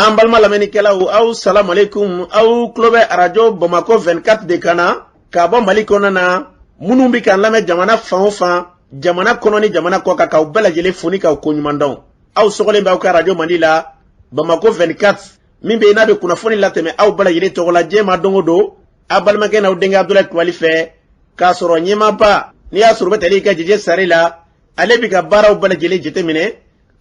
an balma lamɛnnikɛlaw aw salamu alaikum aw tulo bɛ arajo Bamako 24 de kan na ka bɔ Mali kɔnɔ na minnu bɛ k'an lamɛn jamana fan o fan jamana kɔnɔ ni jamana kɔ kan k'aw bɛɛ lajɛlen fo ni k'aw koɲuman dɔn aw sɔgɔlen b'aw ka arajo Mali la Bamako 24 min bɛ yen n'a bɛ kunnafoni latɛmɛ aw bɛɛ lajɛlen tɔgɔ la diɲɛ ma don o don a balimakɛ n'aw denkɛ Abdulaye Kulibali fɛ k'a sɔrɔ ɲɛmaaba n'i y'a sɔrɔ o bɛ tali i ka jɛjɛ sari la ale bɛ ka baaraw bɛɛ lajɛlen jateminɛ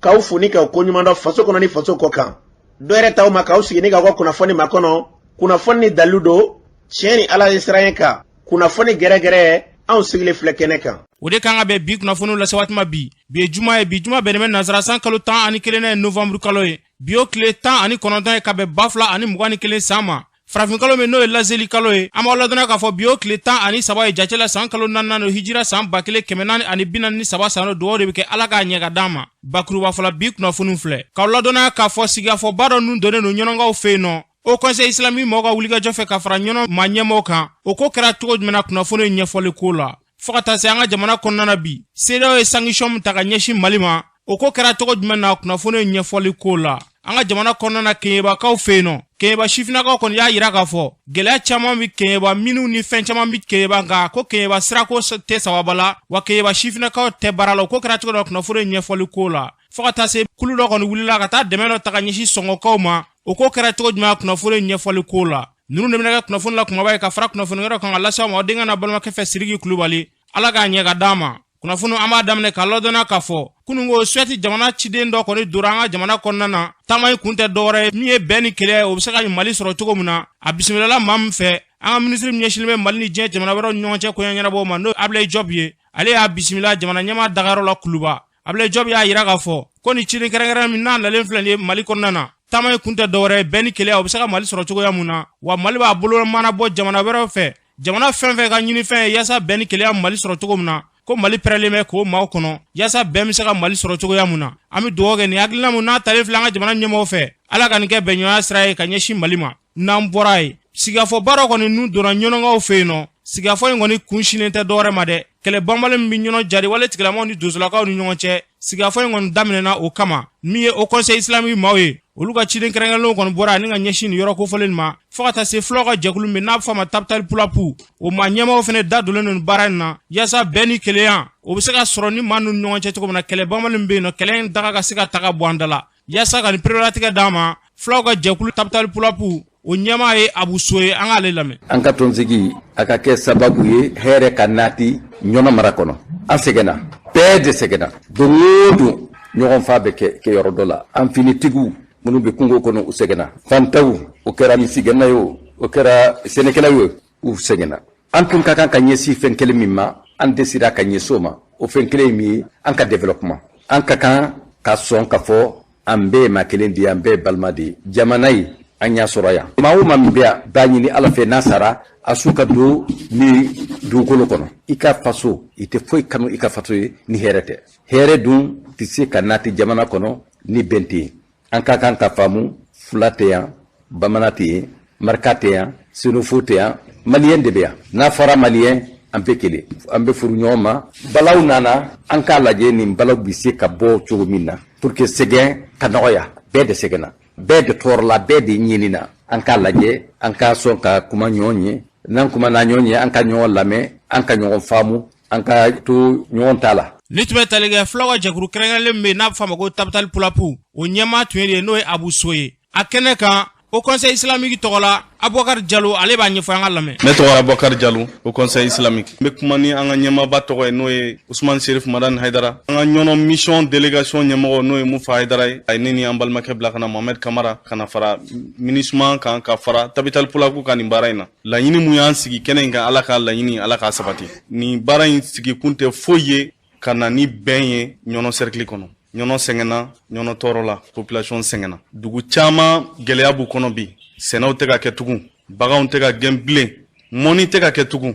k'aw fo ni k'aw koɲuman dɔn faso kɔnɔ ni faso kɔ kan dɔ yɛrɛ t'aw ma k'aw sigi ni k'aw ka kunnafoni ma kɔnɔ kunnafoni ni dalilu don tiɲɛ ni Ala ye sira kan kunnafoni gɛrɛgɛrɛ anw sigilen filɛ kɛnɛ kan. O de kan ka bɛn bi kunnafoniw lase waati ma bi ye juma ye bi juma bɛnnen bɛ nansara san kalo 11 ye novembre kalo ye bi o tile 19 ye ka bɛn 2021 san ma farafin kalo min n'o ye lazeli kalo ye an b'aw ladɔnniya k'a fɔ bi o tile 13 ye jatela san kalo 4 o hijira san 1443 san dugawu de bɛ kɛ Ala k'a ɲɛ ka d'an ma bakuruba fɔla bi kunnafoniw filɛ k'aw ladɔnniya k'a fɔ sigikafɔba dɔ nun donnen don ɲɔnɔnkaw fɛ yen nɔ o conseil islamique mɔgɔw ka wulikajɔ fɛ ka fara ɲɔnɔ maa ɲɛmɔgɔw kan o ko kɛra cogo jumɛn na kunnafoni ɲɛfɔli ko la fo ka taa se an ka jamana kɔnɔna na bi CEDEAO ye sanction min ta ka ɲɛsin Mali ma o ko kɛra cogo jumɛn na kunnafoni ɲɛfɔli ko la an ka jamana kɔnɔna na keɲebakaw fɛ yen nɔ keɲeba sifinakaw kɔni y'a yira k'a fɔ gɛlɛya caman bi keɲeba minnu ni fɛn caman bi keɲeba nka ko keɲeba sirako tɛ sababa la wa keɲeba sifinakaw tɛ baara la o ko kɛra cogo dɔ kunnafoni ɲɛfɔli ko la fo ka taa se kulu dɔ kɔni wulila ka taa dɛmɛ dɔ ta ka ɲɛsin sɔngɔkaw ma o ko kɛra cogo jumɛn kunnafoni ɲɛfɔli ko la ninnu de bɛna kɛ kunnafoni la kumaba ye ka fara kunnafoni wɛrɛ kan ka lase aw ma aw denkɛ n'a balimakɛ fɛ Sidiki Kulibali Ala k'a ɲɛ ka d'an ma kunnafoni an b'a daminɛ k'a ladɔnniya k'a fɔ kunungo Suède jamana ciden dɔ kɔni donna an ka jamana kɔnɔna na taama in kun tɛ dɔwɛrɛ ye min ye bɛn ni kɛlɛ o bɛ se ka Mali sɔrɔ cogo min na a bisimilala maa min fɛ an ka minisiri min ɲɛsinnen bɛ Mali ni diɲɛ jamana wɛrɛw ni ɲɔgɔn cɛ koɲɛ ɲɛnabɔw ma n'o Ablaye Diop ye ale y'a bisimila jamana ɲɛmaa dagayɔrɔ la Kuluba Ablaye Diop y'a yira k'a fɔ ko ni ciden kɛrɛnkɛrɛn min n'a nalen filɛ nin ye Mali kɔnɔna na taama in kun tɛ dɔwɛrɛ ye bɛn ni kɛlɛ o bɛ se ka Mali sɔrɔ cogoya mun na wa Mali b'a bolo mana bɔ jamana wɛrɛw fɛ jamana fɛn fɛn ka ɲini fɛn ye yaasa bɛn ni kɛlɛya Mali sɔrɔ cogo min na ko Mali pɛrɛlen bɛ k'o maaw kɔnɔ yaasa bɛn bɛ se ka Mali sɔrɔ cogoya mun na an bɛ dugawu kɛ nin hakilina mun n'a talen filɛ an ka jamana ɲɛmɔgɔw fɛ Ala ka nin kɛ bɛnɲɔgɔnya sira ye ka ɲɛsin Mali ma n'an bɔra ye sigikafɔba dɔ kɔni nun donna ɲɔnɔnkaw fɛ yen nɔ sigikafɔ in kɔni kun sinnen tɛ dɔwɛrɛ ma dɛ kɛlɛ banbali min bɛ ɲɔnɔ jari wale tigilamɔgɔw ni donsolakaw ni ɲɔgɔn cɛ sigikafɔ in kɔni daminɛna o kama min ye o conseil islamique maaw ye olu ka ciden kɛrɛnkɛrɛnlenw kɔni bɔra ani ka ɲɛsin nin yɔrɔ kofɔlen ma fo ka taa se fulaw ka jɛkulu min n'a bɛ fɔ a ma Tapital Pulapu o maa ɲɛmaaw fana da donnen don baara in na yaasa bɛn ni kelenya o bɛ se ka sɔrɔ ni maa ninnu ni ɲɔgɔn cɛ cogo min na kɛlɛ banbali min bɛ yen nɔ kɛlɛ in daga ka se ka taga bɔ an da la yaasa ka nin perewolatigɛ d'an ma fulaw ka jɛkulu Tapital Pulapu o ɲɛmaa ye Abu So ye an k'ale lamɛn. An ka tɔnsigi a ka kɛ sababu ye hɛrɛ ka nati ɲɔnɔ mara kɔnɔ an sɛgɛnna bɛɛ de sɛgɛnna don o don ɲɔgɔn fa bɛ kɛ yɔrɔ dɔ la an finitigiw minnu bɛ kungo kɔnɔ u sɛgɛnna fantaw o kɛra misigɛnna ye o kɛra sɛnɛkɛlaw ye u sɛgɛnna an tun ka kan ka ɲɛsin fɛn kelen min ma an desira ka ɲɛsin o ma o fɛn kelen min ye an ka développement an ka kan ka sɔn ka fɔ an bɛɛ maa kelen de ye an bɛɛ balima de ye jamana ye an y'a sɔrɔ yan maa o maa min bɛ yan b'a ɲini Ala fɛ n'a sara a su ka don ni dugukolo kɔnɔ i ka faso i tɛ foyi kanu i ka faso ye ni hɛrɛ tɛ hɛrɛ dun tɛ se ka nati jamana kɔnɔ ni bɛn tɛ yen an ka kan ka faamu fula tɛ yan bamanan tɛ yen marika tɛ yan senufo tɛ yan maliyɛn de bɛ yan n'a fɔra maliyɛn an bɛ kelen an bɛ furu ɲɔgɔn ma balaw nana an k'a lajɛ nin balaw bɛ se ka bɔ cogo min na pour que sɛgɛn ka nɔgɔya bɛɛ de sɛgɛnna bɛɛ de tɔɔrɔla bɛɛ de ɲinina an k'a lajɛ an k'a sɔn ka kuma ɲɔgɔn ye n'an kumana ɲɔgɔn ye an ka ɲɔgɔn lamɛn an ka ɲɔgɔn faamu an ka to ɲɔgɔn ta la. Ni tun bɛ tali kɛ fulaw ka jɛkulu kɛrɛnkɛrɛnlen min bɛ yen n'a bɛ f'a ma ko Tapital Pulapu o ɲɛmaa tun ye de n'o ye Abu So ye a kɛnɛ kan o conseil islamique tɔgɔ la Abubakar Jalo ale b'a ɲɛfɔ an ka lamɛn. Ne tɔgɔ Abubakar Jalo o conseil islamique n bɛ kuma ni an ka ɲɛmaaba tɔgɔ ye n'o ye Usman Serif Madani Haidara an ka ɲɔnɔ mission délégation ɲɛmɔgɔ n'o ye Mufa Haidara ye a ye ne ni an balimakɛ bila ka na Mohamed Kamara ka na fara MINUSMA kan ka fara Tapital Pulapu kan nin baara in na laɲini mun y'an sigi kɛnɛ in kan Ala ka laɲini Ala k'a sabati nin baara in sigi kun tɛ foyi ye ka na ni bɛn ye ɲɔnɔ cercle kɔnɔ ɲɔnɔ sɛgɛnna ɲɔnɔ tɔɔrɔ la population sɛgɛnna dugu caman gɛlɛya b'u kɔnɔ bi sɛnɛw tɛ ka kɛ tugun baganw tɛ ka gɛn bilen mɔni tɛ ka kɛ tugun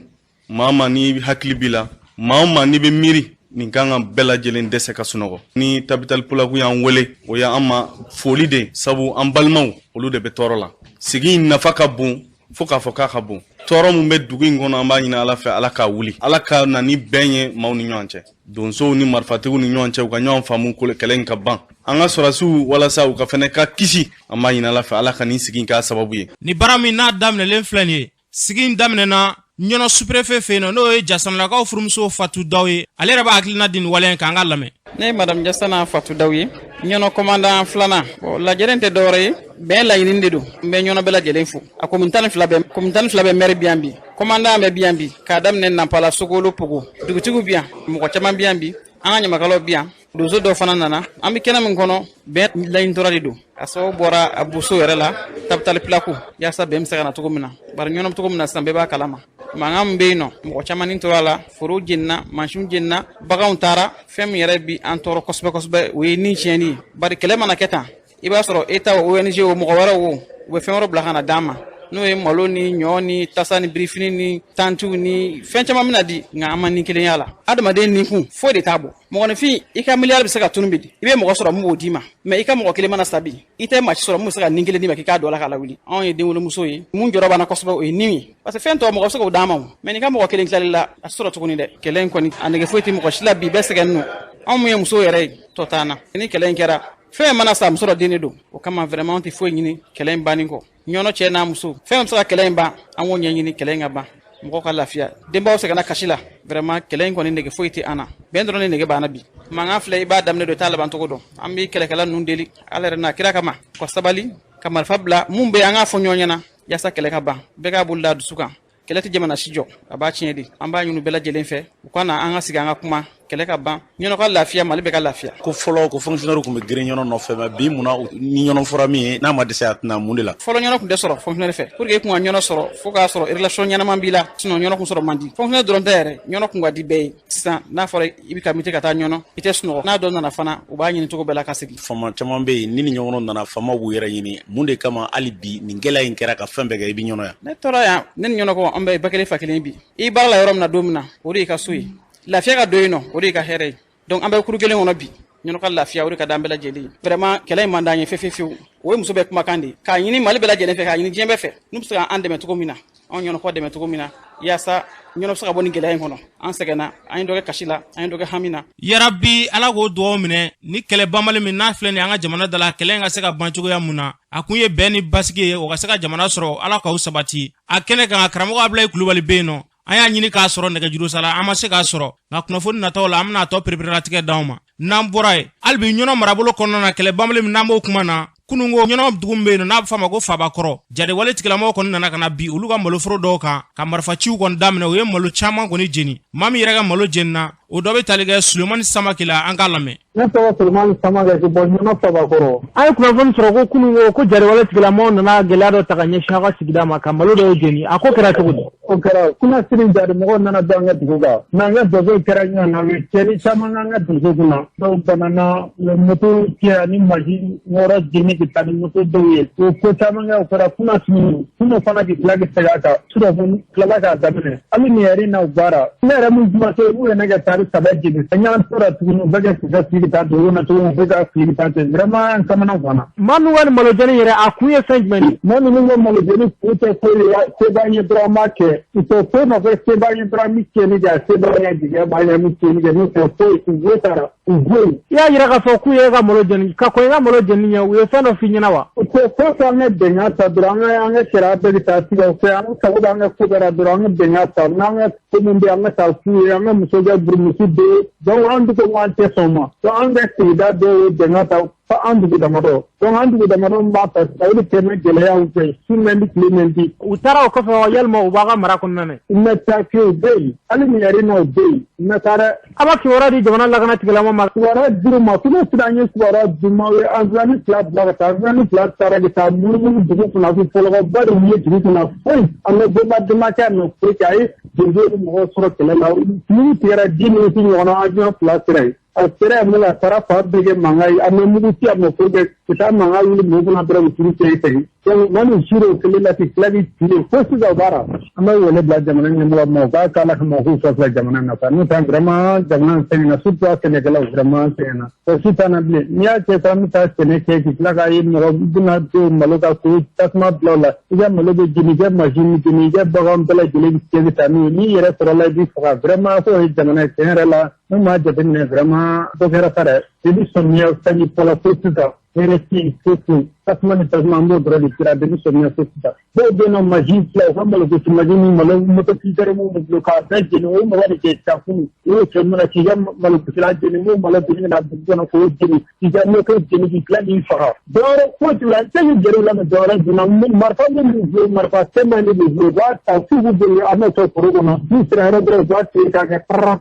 maa ma ni hakili b'i la maa o maa n'i bɛ miiri nin kan ka bɛɛ lajɛlen dɛsɛ ka sunɔgɔ ni Tapital Pulapu y'an wele o y'an ma foli de sabu an balimaw olu de bɛ tɔɔrɔ la sigi in nafa ka bon fo k'a fɔ k'a ka bon tɔɔrɔ mun bɛ dugu in kɔnɔ an b'a ɲini ala fɛ ala k'a wuli ala ka na ni bɛn ye maaw ni ɲɔgɔn cɛ donsow ni marifatigiw ni ɲɔgɔn cɛ u ka ɲɔgɔn faamu kɛlɛ in ka ban an ka sɔrɔsiw walasa u ka fɛnɛ ka kisi an b'a ɲini ala fɛ ala ka nin sigi k'a sababu ye ni baara min n'a daminɛlen filɛ nin ye sigi in daminɛna ɲɔnɔ sous-préfet fɛ yen n'o ye jasanlakaw furumuso Fatu Daw ye ale yɛrɛ b'a hakilina di nin waleya in kan an ka lamɛn. Ne ye madame Jasana Fatu Daw ye ɲɔnɔ commandant filanan lajɛlen tɛ dɔwɛrɛ ye bɛn laɲini de don n bɛ ɲɔnɔ bɛɛ lajɛlen fo a commune 12 bɛ maire bi yan bi commandant bɛ bi yan bi k'a daminɛ Nampala Sogolo Pogo dugutigiw bi yan mɔgɔ caman bi yan bi an ka ɲamakalaw bi yan donso dɔw fana nana an bɛ kɛnɛ min kɔnɔ bɛn laɲinitora de don a sababu bɔra a buso yɛrɛ la tabitali plaku yaasa bɛn bɛ se ka na cogo min na bari ɲɔnɔ bɛ cogo min na sisan bɛɛ b'a kalama mankan min bɛ yen nɔ mɔgɔ caman ni tora la forow jenina mansinw jenina baganw taara fɛn min yɛrɛ bi an tɔɔrɔ kosɛbɛ kosɛbɛ o ye nin tiɲɛni ye bari kɛlɛ mana kɛ tan i b'a sɔrɔ État o ONG o mɔgɔ wɛrɛw o u bɛ fɛn wɛrɛ bila ka na d'an ma n'o ye malo ni ɲɔ ni tasa ni birifini ni tantiw ni fɛn caman bɛna di nka an ma nin kelen y'a la adamaden nin kun foyi de t'a bɔ mɔgɔninfin i ka miliyari bɛ se ka tunu bi di i bɛ mɔgɔ sɔrɔ mun b'o d'i ma mɛ i ka mɔgɔ kelen mana sa bi i tɛ maa si sɔrɔ mun bɛ se ka nin kelen d'i ma k'i k'a dɔ la k'a lawuli anw ye denwolomuso ye mun jɔrɔ b'an na kosɛbɛ o ye nin ye parce que fɛn tɔw mɔgɔ bɛ se k'o d'an ma o mɛ nin ka mɔgɔ kelen tilali la a sɔrɔ tuguni dɛ kɛlɛ in kɔni a nege foyi tɛ mɔgɔ si la bi bɛɛ sɛgɛn nɔ anw mun ye muso yɛrɛ ye tɔ t'an na ni kɛlɛ in kɛra fɛn mana sa muso dɔ den de don o kama vraiment tɛ foyi ɲini kɛlɛ in banni kɔ ɲɔnɔ cɛ n'a muso fɛn bɛ se ka kɛlɛ in ban an k'o ɲɛɲini kɛlɛ in ka ban mɔgɔ ka lafiya denbaw sɛgɛnna kasi la vraiment kɛlɛ in kɔni nege foyi tɛ an na bɛn dɔrɔn ni nege b'an na bi mankan filɛ i b'a daminɛ don i t'a laban cogo dɔn an bɛ kɛlɛkɛla ninnu deli ala yɛrɛ n'a kira kama ka sabali ka marifa bila mun bɛ an k'a fɔ ɲɔgɔn ɲɛna yaasa kɛlɛ ka ban bɛɛ k'a bolo da dusu kan kɛlɛ tɛ jamana si jɔ a b'a tiɲɛ de an b'a ɲini bɛɛ lajɛlen fɛ u ka na an ka sigi an ka kuma kɛlɛ ka ban ɲɔnɔ ka lafiya mali bɛ ka lafiya ko fɔlɔ ko fonctionnaire tun bɛ girin ɲɔnɔ nɔfɛ mɛ bi munna ni ɲɔnɔ fɔra min ye n'a ma dɛsɛ a tɛna mun de la fɔlɔ ɲɔnɔ tun tɛ sɔrɔ fonctionnaire fɛ pour que i kun ka ɲɔnɔ sɔrɔ fo k'a sɔrɔ relation ɲɛnaman b'i la sinon ɲɔnɔ kun sɔrɔ man di fonctionnaire dɔrɔn tɛ yɛrɛ ɲɔnɔ kun ka di bɛɛ ye sisan n'a fɔra i bɛ ka mite ka taa ɲɔnɔ i tɛ sunɔgɔ n'a dɔ nana fana u b'a ɲini cogo bɛɛ la ka segin fama caman bɛ yen ni ɲɔgɔn nana famaw b'u yɛrɛ ɲini mun de kama hali bi nin gɛlɛya in kɛra ka fɛn bɛɛ kɛ i bɛ ɲɔnɔ yan ne tora yan ne ni ɲɔnɔ kɔ an bɛ ba kelen fa kelen bi i baara la yɔrɔ min na don min na o de y'i ka so ye lafiya ka don yen nɔ o de y'i ka hɛrɛ ye donc an bɛ kuru kelen kɔnɔ bi ɲɔnɔ ka lafiya o de ka d'an bɛɛ lajɛlen ye vraiment kɛlɛ in man d'an ye fewu o ye muso bɛɛ kumakan de ye k'a ɲini mali bɛɛ lajɛlen fɛ k'a ɲini diɲɛ bɛɛ fɛ n'u bɛ se k'an dɛmɛ cogo min na anw ɲɔnɔkɔ dɛmɛ cogo min na yaasa ɲɔnɔ bɛ se ka bɔ nin gɛlɛya in kɔnɔ an sɛgɛnna an ye dɔ kɛ kasi la an ye dɔ kɛ hami na yarabi ala k'o dugawu minɛ ni kɛlɛ banbali min n'a filɛ nin an ka jamana da la kɛlɛ in ka se ka ban cogoya mun na a kun ye bɛn ni basigi ye o ka se ka jamana sɔrɔ ala k'aw sabati a kɛnɛ kan karamɔgɔ Abulayi Kulubali bɛ yen nɔ an y'a ɲini k'a sɔrɔ nɛgɛjuru sala an ma se k'a sɔrɔ nka kunnafoni nataw la an bɛna tɔ pereperelatigɛ d'anw ma n'an bɔra ye hali bi ɲɔnɔ marabolo kɔnɔna na kɛlɛ banbali min n'an b'o kuma na kunungo ɲɔnɔ dugu min bɛ yen n'a bɛ f'a ma ko Fabakɔrɔ jadewale tigilamɔgɔw kɔni nana ka na bi olu ka maloforo dɔw kan ka marifaciw kɔni daminɛ u ye malo caman kɔni jeni maa min yɛrɛ ka malo jenina o dɔ bɛ tali kɛ Sulemani Samake la an k'a lamɛn. Ne tɔgɔ Sulemani Samake ka bɔ ɲɔnɔ Fabakɔrɔ. An ye kunnafoni sɔrɔ ko kunungo ko jadewale tigilamɔgɔw nana gɛlɛya dɔ ta ka ɲɛsin aw ka sigida ma ka malo dɔw jeni a ko kɛra cogo di. O kɛra kuna siri jademɔgɔw nana don an ka dugu kan mɛ an ka donsow kɛra ɲɔgɔn na u ye cɛnni caman k'an ka donso kunna dɔw banana moto cɛ ani mansin wɔɔrɔ jeni ka taa ni moto dɔw ye o ko caman kɛ o kɛra kuna siri kunun fana de tila ka segin a kan surafana tilala k'a daminɛ hali nin yɛrɛ n'aw baara ne yɛrɛ min kuma se u ye ne ka taari saba jeni a ɲan tora tuguni u bɛ kɛ k'u ka fili taa dugu na cogo u bɛ ka fili taa ten vraiment an kamana ganna. maa min ka nin malo jeni yɛrɛ a kun ye fɛn jumɛn ye. maa minnu ka malo jeni kun tɛ foyi ye se b'an ye dɔrɔn an b'a kɛ u tɛ foyi nɔfɛ se b'an ye dɔrɔn an bɛ tiɲɛni kɛ se b'an ye jigin b'an ye an bɛ tiɲɛni kɛ n'o tɛ foyi u b'o taara u b'o ye. i y'a yira k'a fɔ k'u ye ka malo jeni ka kɔn i ka malo jeni ɲɛ u ye fɛn dɔ f'i ɲɛna wa. o tɛ fɛn fɛn an ka bɛnkan ta dɔrɔn an ka sariya bɛɛ bɛ taa siga o fɛ an ka sago b'an ka ko kɛra dɔrɔn an ka bɛnkan ta n'an ka ko min bɛ an ka taa f'u ye an ka muso kɛ burumuso bɛ ye donc an dugu ko an tɛ sɔn ma donc an ka sigida dɔw ye bɛnkan ta fa an dugu damadɔ donc an dugu damadɔ b'a fɛ o de tɛmɛ gɛlɛyaw fɛ su mɛn di tile mɛn di. u taara o kɔfɛ wa yalima u b'a ka mara kɔnɔna na. u ma taa fiyewu bɛ yen hali nin yɛrɛ n'o bɛ yen u ma taa dɛ. a b'a kibaruya di jamana lakana tigilamɔgɔw ma. kibaruya dir'u ma kuma sera an ye kibaruya d'u ma o ye anzilani fila bila ka taa anzilani fila taara ka taa munumunu dugu kunna ko fɔlɔkɔba de ye dugu kunna foyi an bɛ denbakɛ nɔ foyi kɛ a ye donso ni mɔgɔw sɔrɔ kɛlɛ la n'u tigɛra 10 minutes ɲɔgɔn na avion fila sera yen sera mala sara fa bege mangai amemugu ti amoko be kita mangai ni mugu na bra uturu tei donc manu shiro kele la ti klavi ti ko si da bara ama wala bla jamana ni mo ba kala mo ko so bla jamana na ta no ta vraiment jamana se na supra se ne kala vraiment se na to si ta na ble nya ke ta mi ta se ne ke ti la ga yi mo buna to malo ka ko tasma bla ya malo be jini ga machine jini ga bagam bla jini ke ta ni yere sura la bi fa vraiment ko jamana ke la no ma jabin vraiment to era sare di somnia stani pola fututa eresti futu tasmani tasmambo drali tira di somnia fututa bo deno maji la hambalo ko majini malo moto fikare mo mo ka da jini o mo wani ke tafu o chemna ki jam malo kila jini mo malo jini na dona ko jini ki jam no ko jini ki kala ni fa doro ko tula tan jeri la doro dina mo marfa ni marfa semani ni wa ta fu bu ama to ko no ni sira ra dro wa ti ka ka parra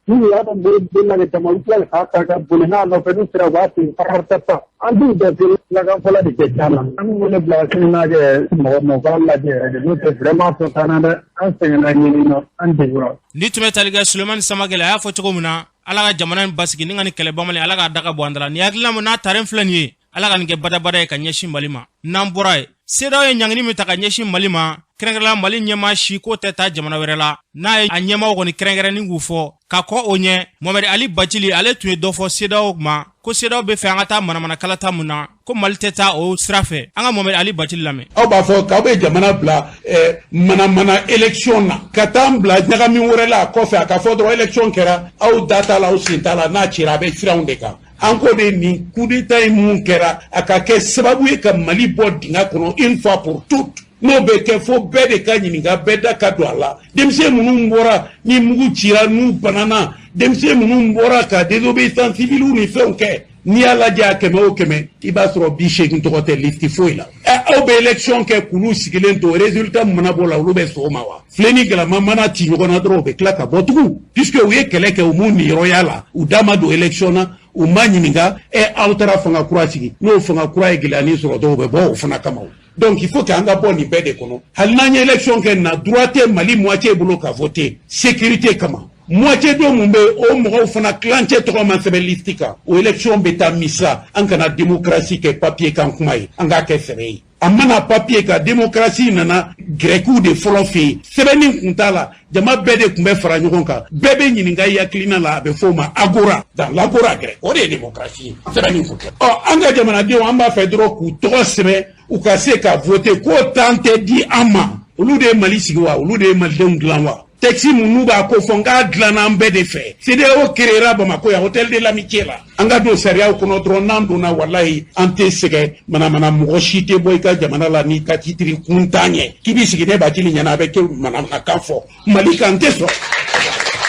ni ya da be la ke mo ikla ka ka bulina no pe ni sira wa ti parra ta andi da la ka fola di ke chala amu mo le bla na ke mo ba la de no te vraiment so tanana an se na ni no andi wuro ni tume taliga Suleiman Samagela ya fo cogo muna ala ka jamana basigi ni ngani kele bamale ala ka daga bwandala ni yakila mo na taren flani ala ka nge bada ka nyeshi malima namburai sedaw ye nyangini mi taka nyeshi malima krengela mali nyema shi ko teta jamana werela na ye anyema ko ni krengere ni ngufo ka ko onye Mohamed Ali Bachili ale tuye dofo sedaw ma ko sedaw be fe angata mana kalata muna ko mali teta o srafe anga Mohamed Ali Bachili lame aw ba fo ka be jamana bla mana election na katambla nyaga mi werela ko fe ka fo dro election kera aw data la o sintala na chira be firaunde ka anko de ni kudeta mun kera aka ke sababu e ka mali bo dinga kono une fois pour toutes no be ke fo be de ka nyinga beda ka do ala demse munu mbora ni mugu chira nu banana demse munu mbora ka désobéissance civile ni fonke ni ala ja keme o keme ibasro bi shekin to hotel listi foila au be election ke kunu sigilen to résultat mana bola lu be so mawa fleni gala mana ti ngona drobe klaka botugu puisque oui keleke o muni royala u dama do election u manyininga altera fanga kurasigi no fanga kura egilani so do be bo funa kamaw donc il faut qu'anga boni bede kono halnanya election ke na droite mali moitié bolo ka voter sécurité kama moitié do mumbe o mo fana clanche to ma sebelistika o election beta misa ankana démocratie ke papier kan kumai anga ke serei amana papier ka démocratie nana greku de folofi sebeni kuntala jama bede kumbe fara nyokonka bebe nyininga ya klina la be foma agora dans l'agora grec o de démocratie sebeni fuke anga jamana dio amba fedro ku to sebe u ka se ka voter ko tante di ama ulude mali sigwa ulude maldem glanwa taxi munuba ko fonga glana mbede fe sede o kerera ba mako ya hotel de l'amitié la anga do seria ko no tronando na wallahi ante sege mana mo shite boy ka jamana la ni ka titri kuntanye kibi sigide ba tili nyana be ke mana ka kafo malika anteso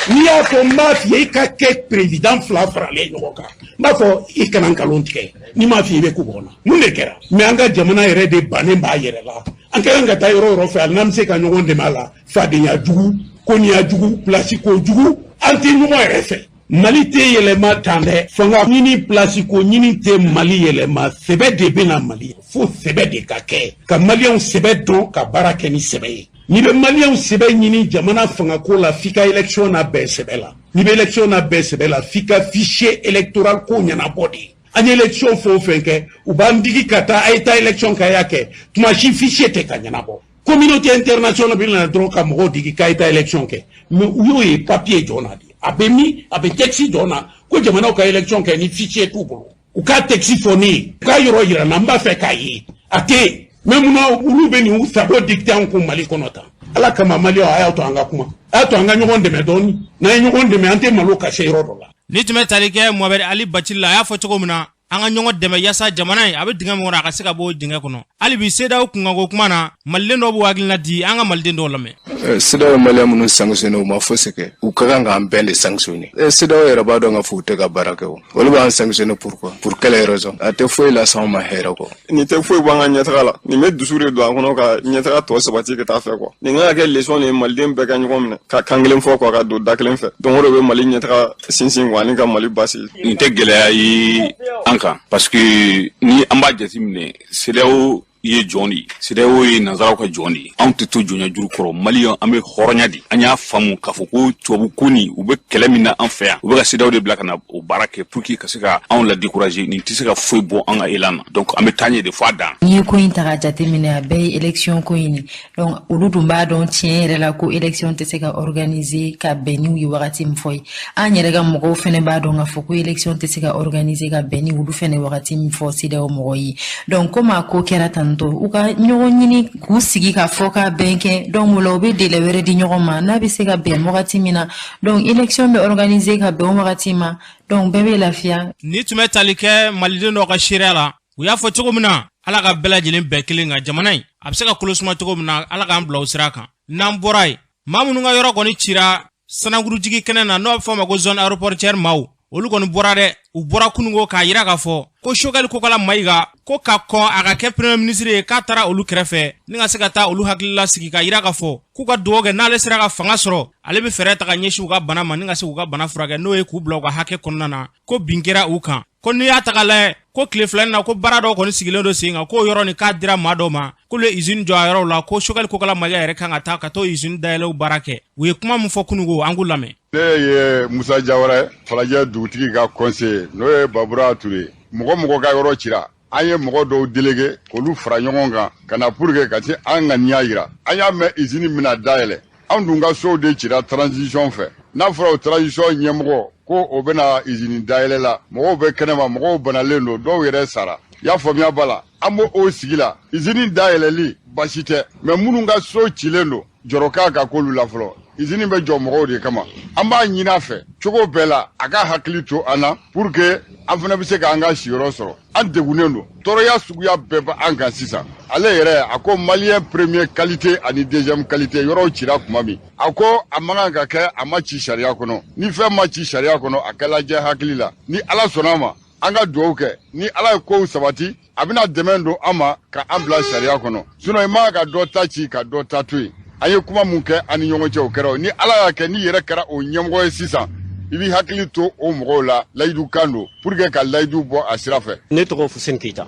ni a ko mafia ka ke président flafra le nyoka mafo ikanan kalontike ni mafia be ku bona munde kera me anga jamana yere de bane ba yere la anga nga tayro ro fa namse ka nyogonde mala fa de nya jugu koni ya jugu place ko jugu anti nyugo refe mali te yelema tande fanga nini place ko nini te mali yelema sebe de bena mali fo sebe de kake ka malien sebe don ka barake ni sebe ni be malien sebe nini jamana fanga ko la fika election na be sebe la ni be election na be sebe la fika fichier électoral ko nyana body an election fo fenke u bandigi kata aita election kayake tuma shi fichier te kanyana bo communauté internationale bila droka mo digi kaita election ke me uyo papier jona di abemi abe taxi jona ko jamana ka election ke ni fichier tout bolo u ka taxi foni ka yoro yira namba fe kai ate même no ulu beni u sabo dictant ko mali konota ala kama mali aya to anga kuma ato anga nyogonde me doni na nyogonde me ante malo ka shey rodola nitme tarike Mohamed Ali Bachila ya fo cogo muna anga nyongo deme yasa jamana abe dinga mo ka sika bo dinga kono ali bi seda ku ngago kuma na malle no bo wagil na di anga malde ndo lame seda malle mun sanctionné ma foseke u kaga nga ambende sanctionné seda era ba do nga fuute ga barake o wala ba sanctionné pourquoi pour quelle raison ate foi la sans ma hera ko ni te foi ba nga nyatra ni me dusure do kono ka nyatra to sabati ke ta fe ko ni nga ke leçon ni malde be ga nyom ne ka kanglem fo ko ka do daklen fe don ro be mali nyatra sinsin wani ka mali basi ni te gele ay anka parce que ni amba jatimne CEDEAO i ye jɔn de ye CEDEAO ye nanzaraw ka jɔn de ye anw tɛ to jɔnya juru kɔrɔ maliyɛn an bɛ hɔrɔnya de an y'a faamu k'a fɔ ko tubabu ko nin u bɛ kɛlɛ min na an fɛ yan u bɛ ka CEDEAO de bila ka na o baara kɛ pour que ka se ka anw la décourager nin tɛ se ka foyi bɔ an ka élan na donc an bɛ taa ɲɛ de fɔ a dan. N'i ye ko in ta ka jateminɛ a bɛɛ ye élection ko in ye donc olu dun b'a dɔn tiɲɛ yɛrɛ la ko élection tɛ se ka organiser ka bɛn n'u ye wagati min fɔ ye an yɛrɛ ka mɔgɔw fɛnɛ b'a dɔn k'a fɔ ko élection tɛ se ka organiser ka bɛn ni olu fɛnɛ wagati min fɔ CEDEAO mɔgɔ ye donc comme a ko kɛra tantɔ u ka ɲɔgɔn ɲini k'u sigi ka fɔ ka bɛn kɛ donc o la u bɛ délai wɛrɛ di ɲɔgɔn ma n'a bɛ se ka bɛn wagati min na donc élection bɛ organiser ka bɛn wagati ma donc bɛɛ bɛ lafiya. Ni tun bɛ tali kɛ maliden dɔ ka seereya la u y'a fɔ cogo min na ala ka bɛɛ lajɛlen bɛɛ kelen ka jamana in a bɛ se ka kolosuma cogo min na ala k'an bila o sira kan n'an bɔra yen maa minnu ka yɔrɔ kɔni cira sanangurujigi kɛnɛ na n'o bɛ fɔ ma ko zone aéroportière maaw olu kɔni bɔra dɛ u bɔra kunungo k'a yira k'a fɔ ko Choguel Kokala Mayiga ko ka kɔn a ka kɛ premier ministre ye k'a taara olu kɛrɛfɛ ni ka se ka taa olu hakilila sigi ka yira k'a fɔ k'u ka dugawu kɛ n'ale sera ka fanga sɔrɔ ale bɛ fɛɛrɛ ta ka ɲɛsin u ka bana ma ni ka se k'u ka bana furakɛ n'o ye k'u bila u ka hakɛ kɔnɔna na ko bin kɛra u kan ko n'i y'a ta ka lajɛ ko tile filanin na ko baara dɔw kɔni sigilen don sen kan k'o yɔrɔ nin k'a dira maa dɔw ma k'olu ye usine jɔ a yɔrɔw la ko Choguel Kokala Mayiga yɛrɛ kan ka taa ka t'o usine dayɛlɛw baara kɛ u ye kuma min fɔ kunungo an k'u lamɛn. Ne ye Musa Jawara Falajɛ dugutigi ka conseiller n'o ye Babura Ture mɔgɔ ka yɔrɔ cira an ye mɔgɔ dɔw délégué k'olu fara ɲɔgɔn kan ka na pour que ka se an ka ɲɛ yira an y'a mɛn usine bɛna dayɛlɛ an dun ka sow de cira transition fɛ n'a fɔra o transition ɲɛmɔgɔ ko o bɛna usine dayɛlɛ la mɔgɔw bɛ kɛnɛma mɔgɔw banalen don dɔw yɛrɛ sara i y'a faamuya b'a la an b'o o sigi la usine dayɛlɛli basi tɛ mais minnu ka so cilen don jɔrɔ k'a ka k'olu la fɔlɔ usine bɛ jɔ mɔgɔw de kama an b'a ɲini a fɛ cogo bɛɛ la a ka hakili to an na pour que an fana bɛ se k'an ka siyɔrɔ sɔrɔ an degunnen don tɔɔrɔya suguya bɛɛ bɛ an kan sisan ale yɛrɛ a ko maliyɛn premier qualité ani deuxième qualité yɔrɔw cira kuma min a ko a man kan ka kɛ a ma ci sariya kɔnɔ ni fɛn ma ci sariya kɔnɔ a kɛ lajɛ hakili la ni ala sɔnna a ma an ka dugawu kɛ ni ala ye kow sabati a bɛna dɛmɛ don an ma ka an bila sariya kɔnɔ sinon i man ka dɔ ta ci ka dɔ ta to yen an ye kuma mun kɛ an ni ɲɔgɔn cɛ o kɛra ni ala y'a kɛ ni yɛrɛ kɛra o ɲɛmɔgɔ ye sisan i b'i hakili to o mɔgɔw la layidu kan don pour que ka layidu bɔ a sira fɛ. Ne tɔgɔ Fuseni Keyita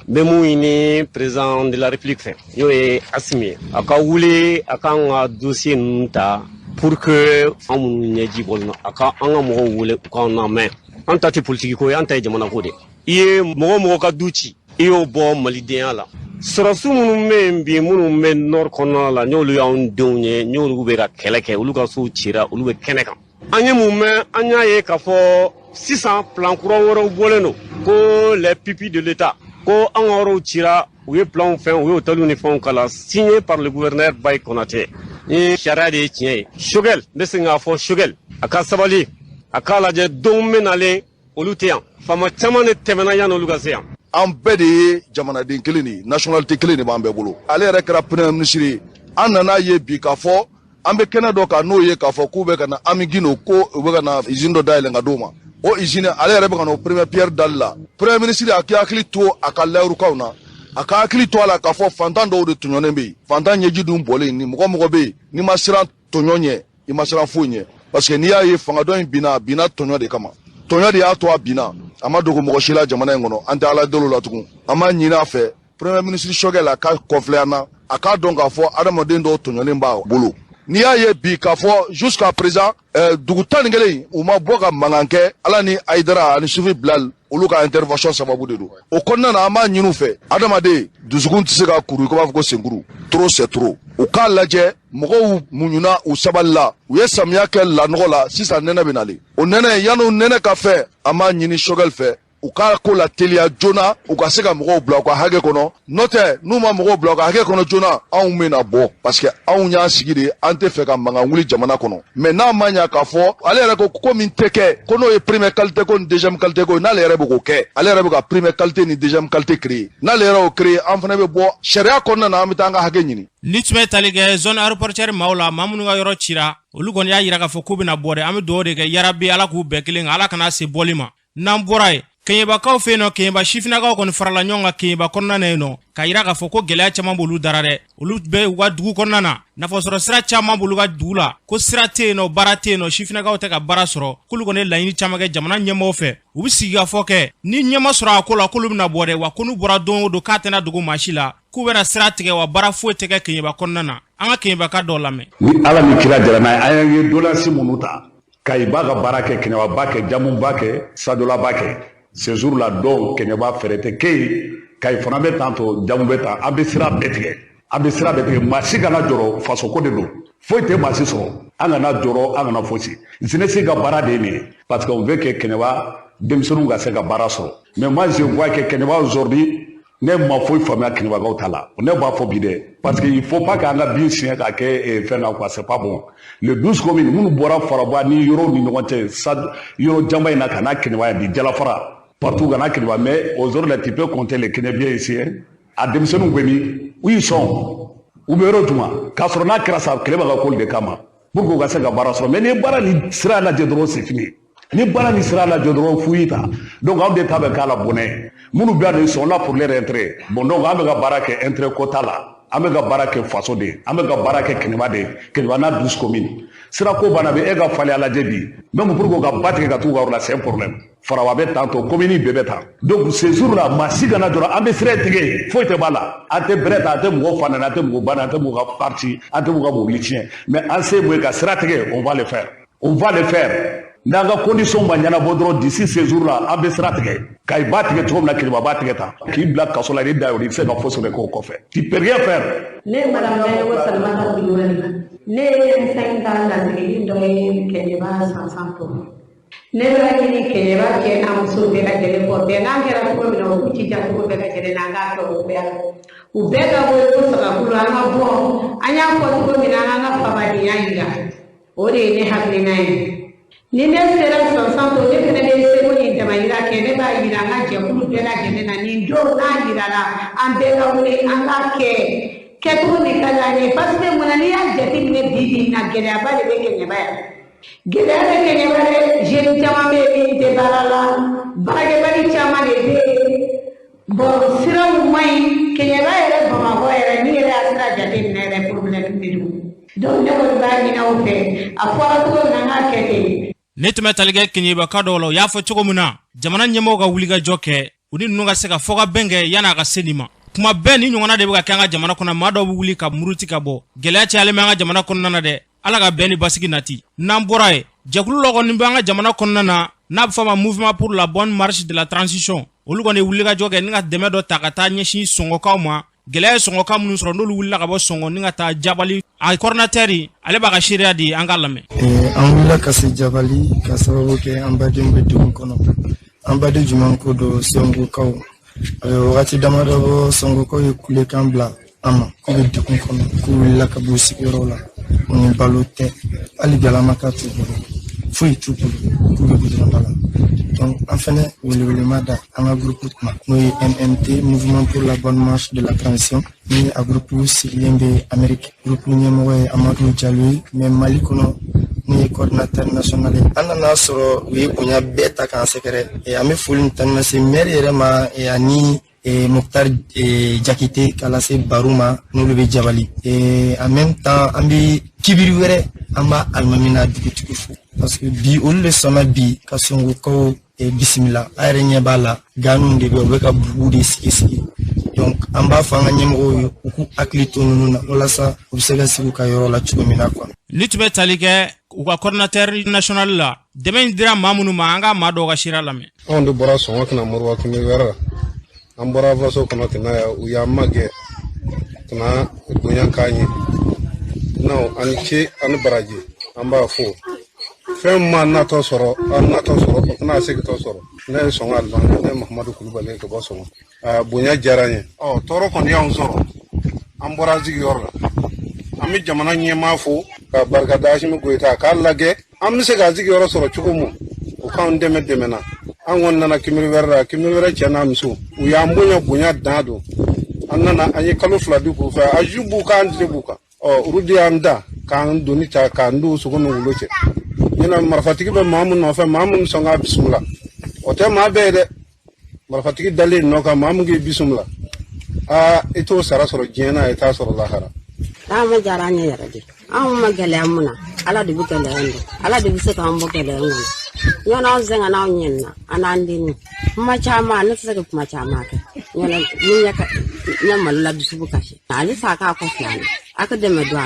n bɛ mun ɲini président de la république fɛ n'o ye Asimi ye a ka wuli a k'an ka dossier ninnu ta pour que an minnu ɲɛji bɔlen a ka an ka mɔgɔw wele u k'an lamɛn an ta tɛ politiki ko ye an ta ye jamana ko de i ye mɔgɔ ka du ci i y'o bɔ malidenya la sɔrɔsiw minnu bɛ yen bi minnu bɛ nord kɔnɔna la n'olu y'anw denw ye n'olu bɛ ka kɛlɛ kɛ olu ka sow cira olu bɛ kɛnɛ kan an ye mun mɛn an y'a ye k'a fɔ sisan plan kura wɛrɛw bɔlen don ko les pupilles de l'état ko an ka yɔrɔw cira u ye planw fɛn u ye hôtels ni fɛnw kala signé par le gouverneur Bayi Konate ni sariya de ye tiɲɛ ye Choguel n bɛ se k'a fɔ Choguel a ka sabali a k'a lajɛ don bɛ nalen olu tɛ yan faama caman de tɛmɛna yan n'olu ka se yan. An bɛɛ de ye jamanaden kelen de ye nationalité kelen de b'an bɛɛ bolo ale yɛrɛ kɛra premier ministre ye an nana ye bi k'a fɔ an bɛ kɛnɛ dɔ kan n'o ye k'a fɔ k'u bɛ ka na Ami Guino ko u bɛ ka na usine dɔ dayɛlɛ ka d'o ma o usine ale yɛrɛ bɛ ka na o premier pierre dali la premier ministre a k'i hakili to a ka layirukaw na a ka hakili to a la k'a fɔ fantan dɔw de tɔɲɔnen bɛ yen fantan ɲɛji dun bɔlen ni mɔgɔ bɛ yen n'i ma siran tɔɲɔ ɲɛ i ma siran foyi ɲɛ parce que n'i y'a ye fanga dɔ in binna a binna tɔɲɔ de kama tɔɲɔ de y'a to a binna a ma dogo mɔgɔ si la jamana in kɔnɔ an tɛ ala deli o la tugun an b'a ɲini a fɛ premier ministre Choguel a ka kɔfilɛ an na a k'a dɔn k'a fɔ adamaden dɔw tɔɲɔlen b'a bolo n'i y'a ye bi k'a fɔ jusqu'à présent dugu tan ni kelen u ma bɔ ka mankan kɛ ala ni Ayidara ani Sufi Bilal olu ka intervention sababu de don o kɔnɔna na an b'a ɲini u fɛ adamaden dusukun tɛ se ka kuru i ko b'a fɔ ko senkuru trop c'est trop u k'a lajɛ mɔgɔw muɲuna u sabalila u ye samiya kɛ lanɔgɔ la sisan nɛnɛ bɛ nalen o nɛnɛ yanni nɛnɛ ka fɛ an b'a ɲini Choguel fɛ u ka ko la teliya joona u ka se ka mɔgɔw bila u ka hakɛ kɔnɔ n'o tɛ n'u ma mɔgɔw bila u ka hakɛ kɔnɔ joona anw bɛna bɔ parce que anw y'an sigi de an tɛ fɛ ka mankan wuli jamana kɔnɔ mais n'a ma ɲɛ k'a fɔ ale yɛrɛ ko min tɛ kɛ ko n'o ye première qualité ko ni deuxième qualité ko n'ale yɛrɛ bɛ k'o kɛ ale yɛrɛ bɛ ka première qualité ni deuxième qualité créer n'ale yɛrɛ y'o créer an fana bɛ bɔ sariya kɔnɔna na an bɛ taa an ka hakɛ ɲini. Ni tun bɛ tali kɛ zone aéroportière maaw la maa minnu ka yɔrɔ cira olu kɔni y'a jira k'a fɔ k'u bɛna bɔ dɛ an bɛ dugawu de kɛ yarabi ala k'u bɛɛ kelen kan ala kana se bɔli ma n'an bɔra yen kenyebakaw fe no kenyeba shifinakaw kɔni farala ɲɔgɔn ka kenyeba kɔnɔna na yen nɔ ka yira k'a fɔ ko gɛlɛya caman b'olu dara dɛ olu bɛ u ka dugu kɔnɔna na nafasɔrɔ sira caman b'olu ka dugu la ko sira tɛ yen nɔ baara tɛ yen nɔ shifinakaw tɛ ka baara sɔrɔ k'olu kɔni ye laɲini caman kɛ jamana ɲɛmɔgɔw fɛ u bɛ sigi ka fɔ kɛ ni ɲɛma sɔrɔ a ko la k'olu bɛna bɔ dɛ wa ko n'u bɔra don o don k'a tɛna dogo maa si la k'u bɛna sira tigɛ wa baara foyi tɛ kɛ kenyeba kɔnɔna na an ka kenyebaka dɔw lamɛn. ni ala ni kira jara n'a ye an ye dolansi minnu ta kayiba ka baara kɛ kɛnɛba kɛ jamuba kɛ sadolaba kɛ ce jour la dɔw kɛnɛba fɛrɛ tɛ ke yen kayi fana bɛ tan to jamu bɛ tan an bɛ sira bɛɛ tigɛ an bɛ sira bɛɛ tigɛ maa si kana jɔrɔ fasoko de don foyi tɛ maa si sɔrɔ an kana jɔrɔ an kana fosi jeunesse ka baara de ye nin ye parce que on veut que kɛnɛba denmisɛnninw ka se ka baara sɔrɔ mais moi je vois que kɛnɛba aujourd'hui ne ma foyi faamuya kɛnɛbagaw ta la ne b'a fɔ bi dɛ parce que il faut pas k'an ka bin siɲɛ k'a kɛ fɛn na quoi c'est pas bon le 12 communes minnu bɔra faraba ni yɔrɔw ni ɲɔgɔn cɛ yɔrɔ janba in na ka n'a kɛnɛba yan bi jalafara partout ka n'a kɛnɛba mais aujourd'hui là tu peux compter les kɛnɛbiens ici a denmisɛnninw bɛ min où ils sont u bɛ yɔrɔ jumɛn k'a sɔrɔ n'a kɛra sa kɛlɛ b'a ka k'olu de kama pour que u ka se ka baara sɔrɔ mais ni baara ni sira lajɛ dɔrɔn c'est fini ni baara ni sira lajɛ dɔrɔn fu y'i ta donc anw de ta bɛ k'a la bonɛ minnu bɛ yan sont là pour leur intérêt bon donc an bɛ ka baara kɛ intérêt ko t'a la an bɛ ka baara kɛ faso de an bɛ ka baara kɛ kɛnɛba de kɛnɛba n'a 12 communes sira ko banna bɛ e ka falen a lajɛ bi même pour que ka ba tigɛ ka t'u ka yɔrɔ la c'est un problème faraba bɛ tan tɔ commune bɛɛ bɛ tan donc ce jour là maa si kana jɔrɔ an bɛ sira tigɛ foyi tɛ b'a la an tɛ bɛrɛ ta an tɛ mɔgɔ fa nana an tɛ mɔgɔ ba nana an tɛ mɔgɔ ka parti an tɛ mɔgɔ ka mobili tiɲɛ mais an se mun ye ka sira tigɛ on va le faire on va le faire n'an ka condition ma ɲɛnabɔ dɔrɔn d'ici ce jour là an bɛ sira tigɛ ka i b'a tigɛ cogo min na kɛlɛba b'a tigɛ tan k'i bila kaso la i da yɔrɔ i tɛ se ka fosi sɔrɔ k'o kɔfɛ tu peux rien faire. ne ye madame Dayako Salimata Kulibali ne ye fɛn ta lasigili dɔ ye kɛlɛba sansan to ne bɛ ɲini kɛlɛba cɛ n'a muso bɛɛ lajɛlen fɔ bɛn n'an kɛra cogo min na u k'u jija cogo bɛɛ lajɛlen na an k'a kɛ o bɛɛ la u bɛɛ ka bɔ ko sagakulu an ka bɔ an y'a fɔ cogo min na an ka fabadenya yira o de ye ne hakilina ye. ni ne sera sansan to ne fana bɛ seko ni damayira kɛ ne b'a yira an ka jɛkulu bɛɛ lajɛlen na nin don n'a yirala an bɛɛ ka wuli an k'a kɛ kɛcogo de ka d'an ye parce que munna n'i y'a jateminɛ bi bi in na gɛlɛyaba de bɛ kɛɲɛba yan gɛlɛya bɛ kɛɲɛba dɛ jeune caman bɛ yen min tɛ baara la baarakɛbali caman de bɛ yen bon siraw man ɲi kɛɲɛba yɛrɛ bamakɔ yɛrɛ n'i yɛrɛ y'a sira jateminɛ yɛrɛ problème de don donc ne kɔni b'a ɲini aw fɛ a fɔra cogo min na an k'a kɛ ten. ne tun bɛ tali kɛ kenyebaka dɔw la u y'a fɔ cogo min na jamana ɲɛmɔgɔw ka wulikajɔ kɛ u ni ninnu ka se ka fɔ ka bɛn kɛ yan'a ka se nin ma kuma bɛɛ ni ɲɔgɔnna de bɛ ka kɛ an ka jamana kɔnɔ maa dɔw bɛ wuli ka muruti ka bɔ gɛlɛya cayalen bɛ an ka jamana kɔnɔna na dɛ ala ka bɛn ni basigi nati n'an bɔra ye jɛkulu dɔ kɔni bɛ an ka jamana kɔnɔna na n'a bɛ fɔ a ma mouvement pour la bonne marche de la transition olu kɔni ye wulikajɔ kɛ ni ka dɛmɛ dɔ ta ka taa ɲɛsin sɔngɔkaw ma gɛlɛya ye sɔngɔka minnu sɔrɔ n'olu wulila ka bɔ sɔngɔ ni ka taa jabali a coordinateur ale b'a ka seereya di an ka lamɛn. an wulila ka se jabali ka sababu kɛ an badenw bɛ degun kɔnɔ an baden jumɛn ko don sɔngɔkaw wagati damadɔ bɔ sɔngɔkaw ye kulekan bila an ma k'u bɛ degun kɔnɔ k'u wulila ka b'u sigiyɔrɔ la ni balo tɛ hali galama ta t'u bolo foyi t'u bolo k'u bɛ gudɔrɔnba la donc an fɛnɛ welewelema da an ka groupe kuma n'o ye MMT mouvement pour la bonne marche de la transition ni a groupe sigilen bɛ Amérique groupe ɲɛmɔgɔ ye Amadou Diallo ye mais Mali kɔnɔ ni ye coordinateur national ye an nana sɔrɔ u ye bonya bɛɛ ta k'an sɛgɛrɛ an bɛ foli ta na se maire yɛrɛ ma ani Mokhtar Jakite k'a lase Baru ma n'olu bɛ Jabali en même temps an bɛ kibiri wɛrɛ an b'a alimamina dugutigi fo parce que bi olu de sɔnna bi ka sɔngɔkaw bisimila a yɛrɛ ɲɛ b'a la ganu de bɛ u bɛ ka bugu de sigi donc an b'a fɔ an ka ɲɛmɔgɔw ye u k'u hakili to ninnu na walasa u bɛ se ka sigi u ka yɔrɔ la cogo min na quoi. ni tun bɛ tali kɛ u ka coordinateur national la dɛmɛ in dira maa minnu ma an ka maa dɔw ka sira lamɛn. anw de bɔra sɔngɔ kana moriwa kɛmɛ wɛrɛ la an bɔra vaso kɔnɔ tɛna u y'an magɛ tɛna bonya k'an ye non ani ce ani baraji an b'a fɔ fɛn ma natɔ sɔrɔ an natɔ sɔrɔ o tɛna segintɔ sɔrɔ ne ye sɔngɔ alimami ne ye Mahamadu Kulibali ka bɔ sɔngɔ bonya diyara n ye tɔɔrɔ kɔni y'anw sɔrɔ an bɔra sigiyɔrɔ la an bɛ jamana ɲɛmaa fo ka barika da Asimi Goyita k'a lajɛ an bɛ se ka sigiyɔrɔ sɔrɔ cogo min o k'anw dɛmɛ na an kɔni nana kimiri wɛrɛ la kimiri wɛrɛ cɛ n'a muso u y'an bonya dan don an nana an ye kalo 2 di k'u fɛ a ju b'u kan an tile b'u kan olu de y'an da k'an doni ta k'an don sogo ni wolo cɛ ɲinan marifatigi bɛ maa min nɔfɛ maa min sɔn k'a bisimila o tɛ maa bɛɛ ye dɛ marifatigi dalen nɔ kan maa min k'i bisumila i t'o sara sɔrɔ diɲɛ na i t'a sɔrɔ lahara ma diyara an ye yɛrɛ de anw ma gɛlɛya mun na ala de bɛ gɛlɛya in dɔn ala de bɛ se k'an bɔ gɛlɛya in kɔnɔ ɲɔnɔ anw sɛgɛn n'anw ɲɛna an n'an denni kuma caman ne tɛ se ka kuma caman kɛ ɲɔnɔ ɲɛ malo la dusubu kasi ale sa k'a kɔ fila na a ka dɛmɛ don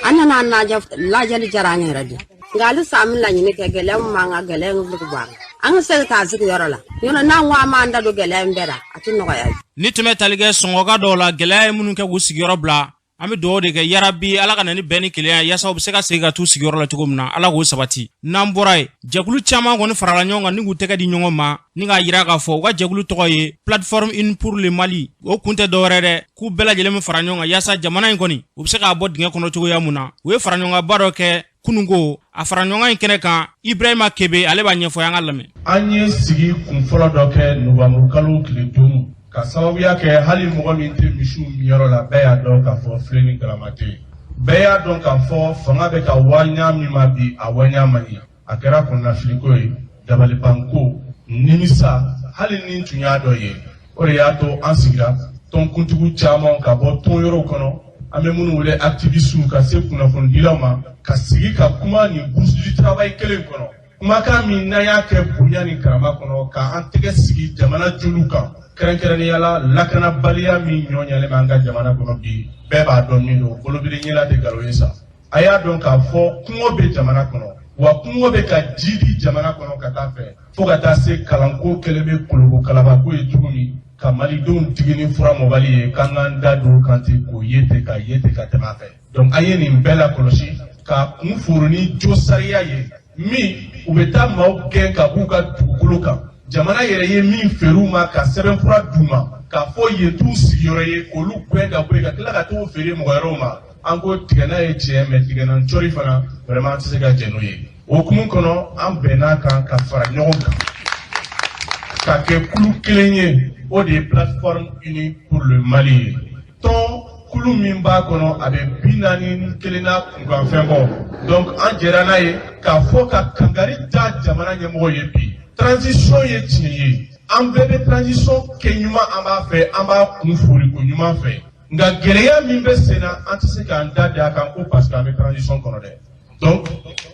an na an nana lajɛli diyara an yɛrɛ de nka ale sa min laɲini kɛ gɛlɛya min b'an kan gɛlɛya in bɛ bɔ an ka se k'a sigi yɔrɔ la ɲɔnɔ n'an ko an b'an da don gɛlɛya in bɛɛ la a tɛ nɔgɔya ni tun bɛ tali kɛ sɔngɔka dɔw la gɛlɛya ye minnu kɛ k'u sigiyɔrɔ bila an bɛ dugawu de kɛ yarabi ala ka na ni bɛn ni kelenya yaasa u bɛ se ka segin ka t'u sigiyɔrɔ la cogo min na ala k'o sabati n'an bɔra ye jɛkulu caman kɔni farala ɲɔgɔn kan ni k'u tɛgɛ di ɲɔgɔn ma ni k'a yira k'a fɔ u ka jɛkulu tɔgɔ ye plateforme une pour le Mali o kun tɛ dɔwɛrɛ dɛ k'u bɛɛ lajɛlen min fara ɲɔgɔn kan yaasa jamana in kɔni u bɛ se k'a bɔ dingɛ kɔnɔ cogoya mun na u ye fara ɲɔgɔnba dɔ kɛ kununko a fara ɲɔgɔn in kɛnɛ kan Ibrahima Kebe ale b'a ɲɛfɔ an ka lamɛn an ye sigi kun fɔlɔ dɔ kɛ novembre kalo tile 5 ka sababuya kɛ hali mɔgɔ min tɛ misiw miyɔrɔ la bɛɛ y'a dɔn k'a fɔ filɛ ni galama tɛ bɛɛ y'a dɔn k'a fɔ fanga bɛ ka waɲa min ma bi a waɲa man ɲi a kɛra kɔnɔnafiliko ye dabalibanko nimisa hali ni tun y'a dɔ ye o de y'a to an sigira tɔnkuntigiw caman ka bɔ tɔn yɔrɔw kɔnɔ an bɛ minnu wele activistes ka se kunnafonidilaw ma ka sigi ka kuma nin bourse du travail kelen kɔnɔ kumakan min n'an y'a kɛ bonya ni karama kɔnɔ k'an tɛgɛ sigi jamana joliw kan kɛrɛnkɛrɛnnenya la lakanabaliya min ɲɔɲɛlen bɛ an ka jamana kɔnɔ bi bɛɛ b'a dɔn min don bolobili ɲɛla tɛ nkalon ye sa a y'a dɔn k'a fɔ kungo bɛ jamana kɔnɔ wa kungo bɛ ka ji di jamana kɔnɔ ka taa fɛ fo ka taa se kalanko kɛlen bɛ kolobo kalabako ye tuguni ka malidenw digi ni fura mɔbali ye k'an k'an da don kan ten k'o ye ten ka tɛmɛ a fɛ donc an ye nin bɛɛ lakɔlɔsi ka kun foro ni jo sariya ye min u bɛ taa maaw gɛn ka b'u ka dugukolo kan jamana yɛrɛ ye min feere ma ka sɛbɛnfura d'u ma k'a fɔ yen t'u sigiyɔrɔ ye k'olu gɛn ka bɔ yen ka tila ka t'u feere mɔgɔ wɛrɛw ma an ko tigɛna ye tiɲɛ mɛ tigɛna cɔri fana vraiment an tɛ se ka jɛn n'o ye o hukumu kɔnɔ an bɛnn'a kan ka fara ɲɔgɔn kan ka kɛ kulu kelen ye o de ye plateforme unie pour le Mali ye tɔn kulu min b'a kɔnɔ a bɛ 41 na kunkanfɛn bɔ donc an jɛra n'a ye k'a fɔ ka kangari da jamana ɲɛmɔgɔ ye bi transition ye tiɲɛ ye an bɛɛ bɛ transition kɛ ɲuman an b'a fɛ an b'a kun fori ko ɲuman fɛ nka gɛlɛya min bɛ sen na an tɛ se k'an da a kan ko parce que an bɛ transition kɔnɔ dɛ donc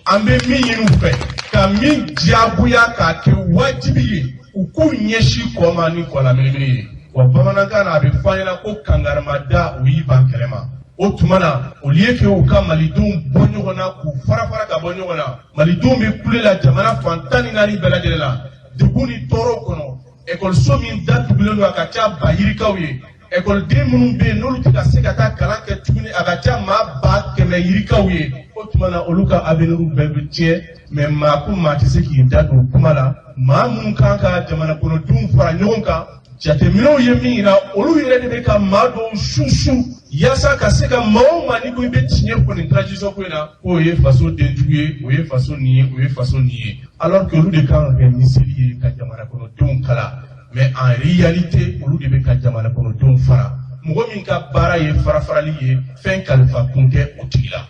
an bɛ min ɲini u fɛ ka min diyagoya k'a kɛ wajibi ye u k'u ɲɛsin kɔ ma ni kɔ laminimini ye wa bamanankan na a bɛ fɔ an ɲɛna ko kangarimada u y'i ban kɛlɛ ma o tuma na au lieu que u ka malidenw bɔ ɲɔgɔn na k'u fara fara ka bɔ ɲɔgɔn na malidenw bɛ kule la jamana fan 14 bɛɛ lajɛlen la degun ni tɔɔrɔ kɔnɔ ekɔliso min datugulen don a ka ca ba yirikaw ye ekɔliden minnu bɛ yen n'olu tɛ ka se ka taa kalan kɛ tuguni a ka ca maa ba 100 yirikaw ye o tuma na olu ka avenir bɛɛ bɛ tiɲɛ mais maa ko maa tɛ se k'i da don kuma la maa minnu kan ka jamana kɔnɔdenw fara ɲɔgɔn kan jateminɛw ye min yira olu yɛrɛ de bɛ ka maa dɔw susu yaasa ka se ka maa o maa n'i ko i bɛ tiɲɛ fɔ nin transition ko in na k'o ye faso denjugu ye o ye faso nin ye o ye faso nin ye alors que olu de kan ka kɛ miseli ye ka jamana kɔnɔdenw kala mais en réalité olu de bɛ ka jamana kɔnɔdenw fara mɔgɔ min ka baara ye farafarali ye fɛn kalifa kun tɛ o tigi la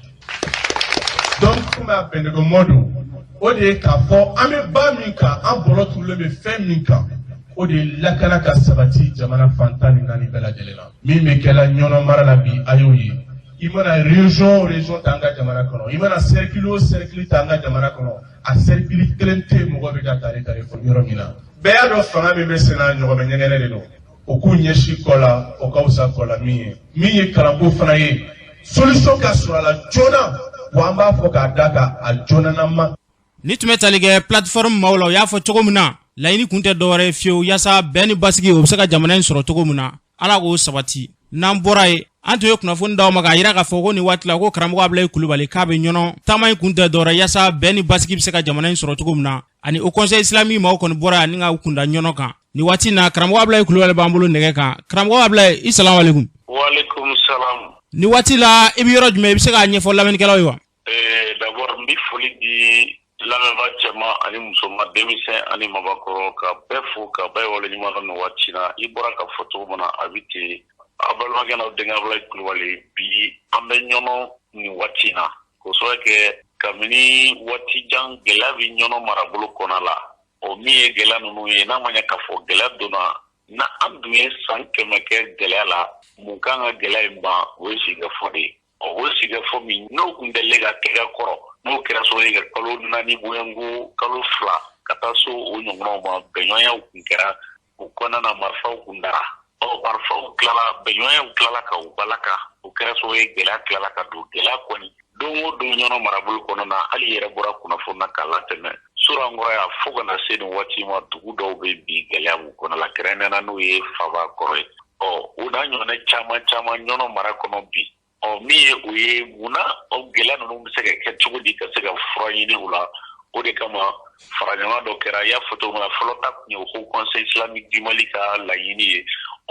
donc komi a bɛnnɛgɛ mɔ don o de ye k'a fɔ an bɛ ba min kan an bɔlɔ turulen bɛ fɛn min kan o de ye lakana ka sabati jamana fan 14 bɛɛ lajɛlen na min bɛ kɛla ɲɔnɔ mara la bi a y'o ye i mana région o région ta an ka jamana kɔnɔ i mana cercle o cercle ta an ka jamana kɔnɔ a cercle kelen tɛ mɔgɔ bɛ ka tare tare fɔ yɔrɔ min na bɛɛ y'a dɔn fanga min bɛ sen na ɲɔgɔnmɛ ɲɛgɛnɛ de don o k'u ɲɛsin kɔ la o ka fisa kɔ la min ye kalanko fana ye solution ka sɔrɔ a la joona wa an b'a fɔ k'a da kan a joonanama. ni tun bɛ tali kɛ plateforme maaw la o y'a fɔ cogo min na laɲini kun tɛ dɔwɛrɛ ye fiyewu yaasa bɛn ni basigi o bɛ se ka jamana in sɔrɔ cogo min na ala k'o sabati n'an bɔra ye an tun ye kunnafoni d'aw ma k'a yira k'a fɔ ko nin waati la ko karamɔgɔ Abulayi Kulubali k'a bɛ ɲɔnɔ taama in kun tɛ dɔwɛrɛ yaasa bɛn ni basigi bɛ se ka jamana in sɔrɔ cogo min na ani o conseil islamique maaw kɔni bɔra yan ni ka kunda ɲɔnɔ kan nin waati in na karamɔgɔ Abulayi Kulubali b'an bolo nɛgɛ kan karamɔgɔ Abulayi i salamu aleykum. Waaleykum salam. nin waati la i bɛ yɔrɔ jumɛn i bɛ se k'a ɲɛfɔ lamɛnnikɛlaw ye wa. D'abord n bɛ foli di lamɛnba cɛman ani musoman denmisɛn ani mabakɔrɔ ka bɛɛ fo ka bɛɛ waleɲuman dɔn nin waati in na i bɔra ka fɔ cogo min na a bɛ ten a balimakɛ n'aw denkɛ Abulayi Kulubali bi an bɛ ɲɔnɔ nin waati in na k'o sababu kɛ kabini waati jan gɛlɛya bɛ ɲɔnɔ marabolo kɔnɔ la o min ye gɛlɛya ninnu ye n'a ma ɲɛ k'a fɔ gɛlɛya donna na an dun ye san 100 kɛ gɛlɛya la mun kan ka gɛlɛya in ban o ye sigikafɔ de ye o sigikafɔ min n'o tun tɛ ka kɛ ka kɔrɔ n'o kɛra so ye ka kalo 4 bɔɲɔgɔnko kalo 2 ka taa so o ɲɔgɔnnaw ma bɛnɲɔgɔnyaw kun kɛra o kɔnɔna na marifaw kun dara marifaw tilala bɛnɲɔgɔnyaw tilala ka u balaka o kɛra so ye gɛlɛya tilala ka don gɛlɛya kɔni don o don ɲɔnɔ marabolo kɔnɔ na hali yɛrɛ bɔra kunnafoni na k'a latɛmɛ Surankɔrɔ ya fo kana se nin waati ma dugu dɔw bɛ bi gɛlɛya mun kɔnɔ la kɛrɛnkɛrɛnnena n'o ye Faba kɔrɔ ye o n'a ɲɔgɔnna caman ɲɔnɔ mara kɔnɔ bi min ye o ye munna o gɛlɛya ninnu bɛ se ka kɛ cogo di ka se ka fura ɲini u la o de kama faraɲɔgɔn dɔ kɛra y'a fɔ cogo min na fɔlɔ ta kun ye o ko Conseil islamique du Mali ka laɲini ye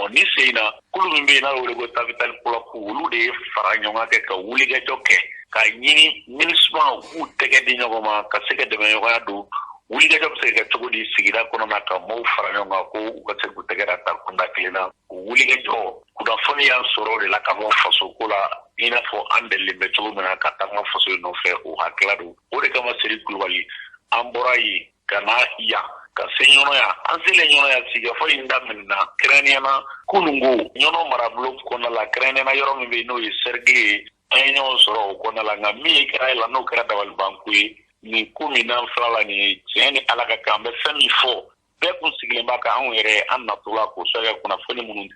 ni se in na kulu min bɛ yen n'a wele ko Capital Polaku olu de ye faraɲɔgɔn kɛ ka wulikajɔ kɛ ka ɲini MINUSMA k'u tɛgɛ di ɲɔgɔn ma ka se ka dɛmɛɲɔgɔnya don wulikajɔ bɛ se ka kɛ cogo di sigida kɔnɔ na ka maaw fara ɲɔgɔn kan ko u ka se k'u tɛgɛ da ta kunda kelen na o wulikajɔ kunnafoni y'an sɔrɔ o de la ka bɔ fasoko la i n'a fɔ an delilen bɛ cogo min na ka taa an ka faso nɔfɛ o hakilila don o de kama Seri Kulubali an bɔra yen ka na yan ka se ɲɔnɔya an selen ɲɔnɔya sigikafɔ in daminɛna kɛrɛnkɛrɛnnena kununko ɲɔnɔ marabolo kɔnɔna la kɛrɛnkɛrɛnnena yɔrɔ min bɛ yen n'o ye Cercle ye an ye ɲɔgɔn sɔrɔ o kɔnɔna la nka min kɛra la n'o kɛra dabalibanko ye nin ko min n'an filɛ la nin ye tiɲɛ ni Ala ka kan an bɛ fɛn min fɔ bɛɛ kun sigilen b'a kan anw yɛrɛ an natɔla k'o sɛbɛn kunnafoni minnu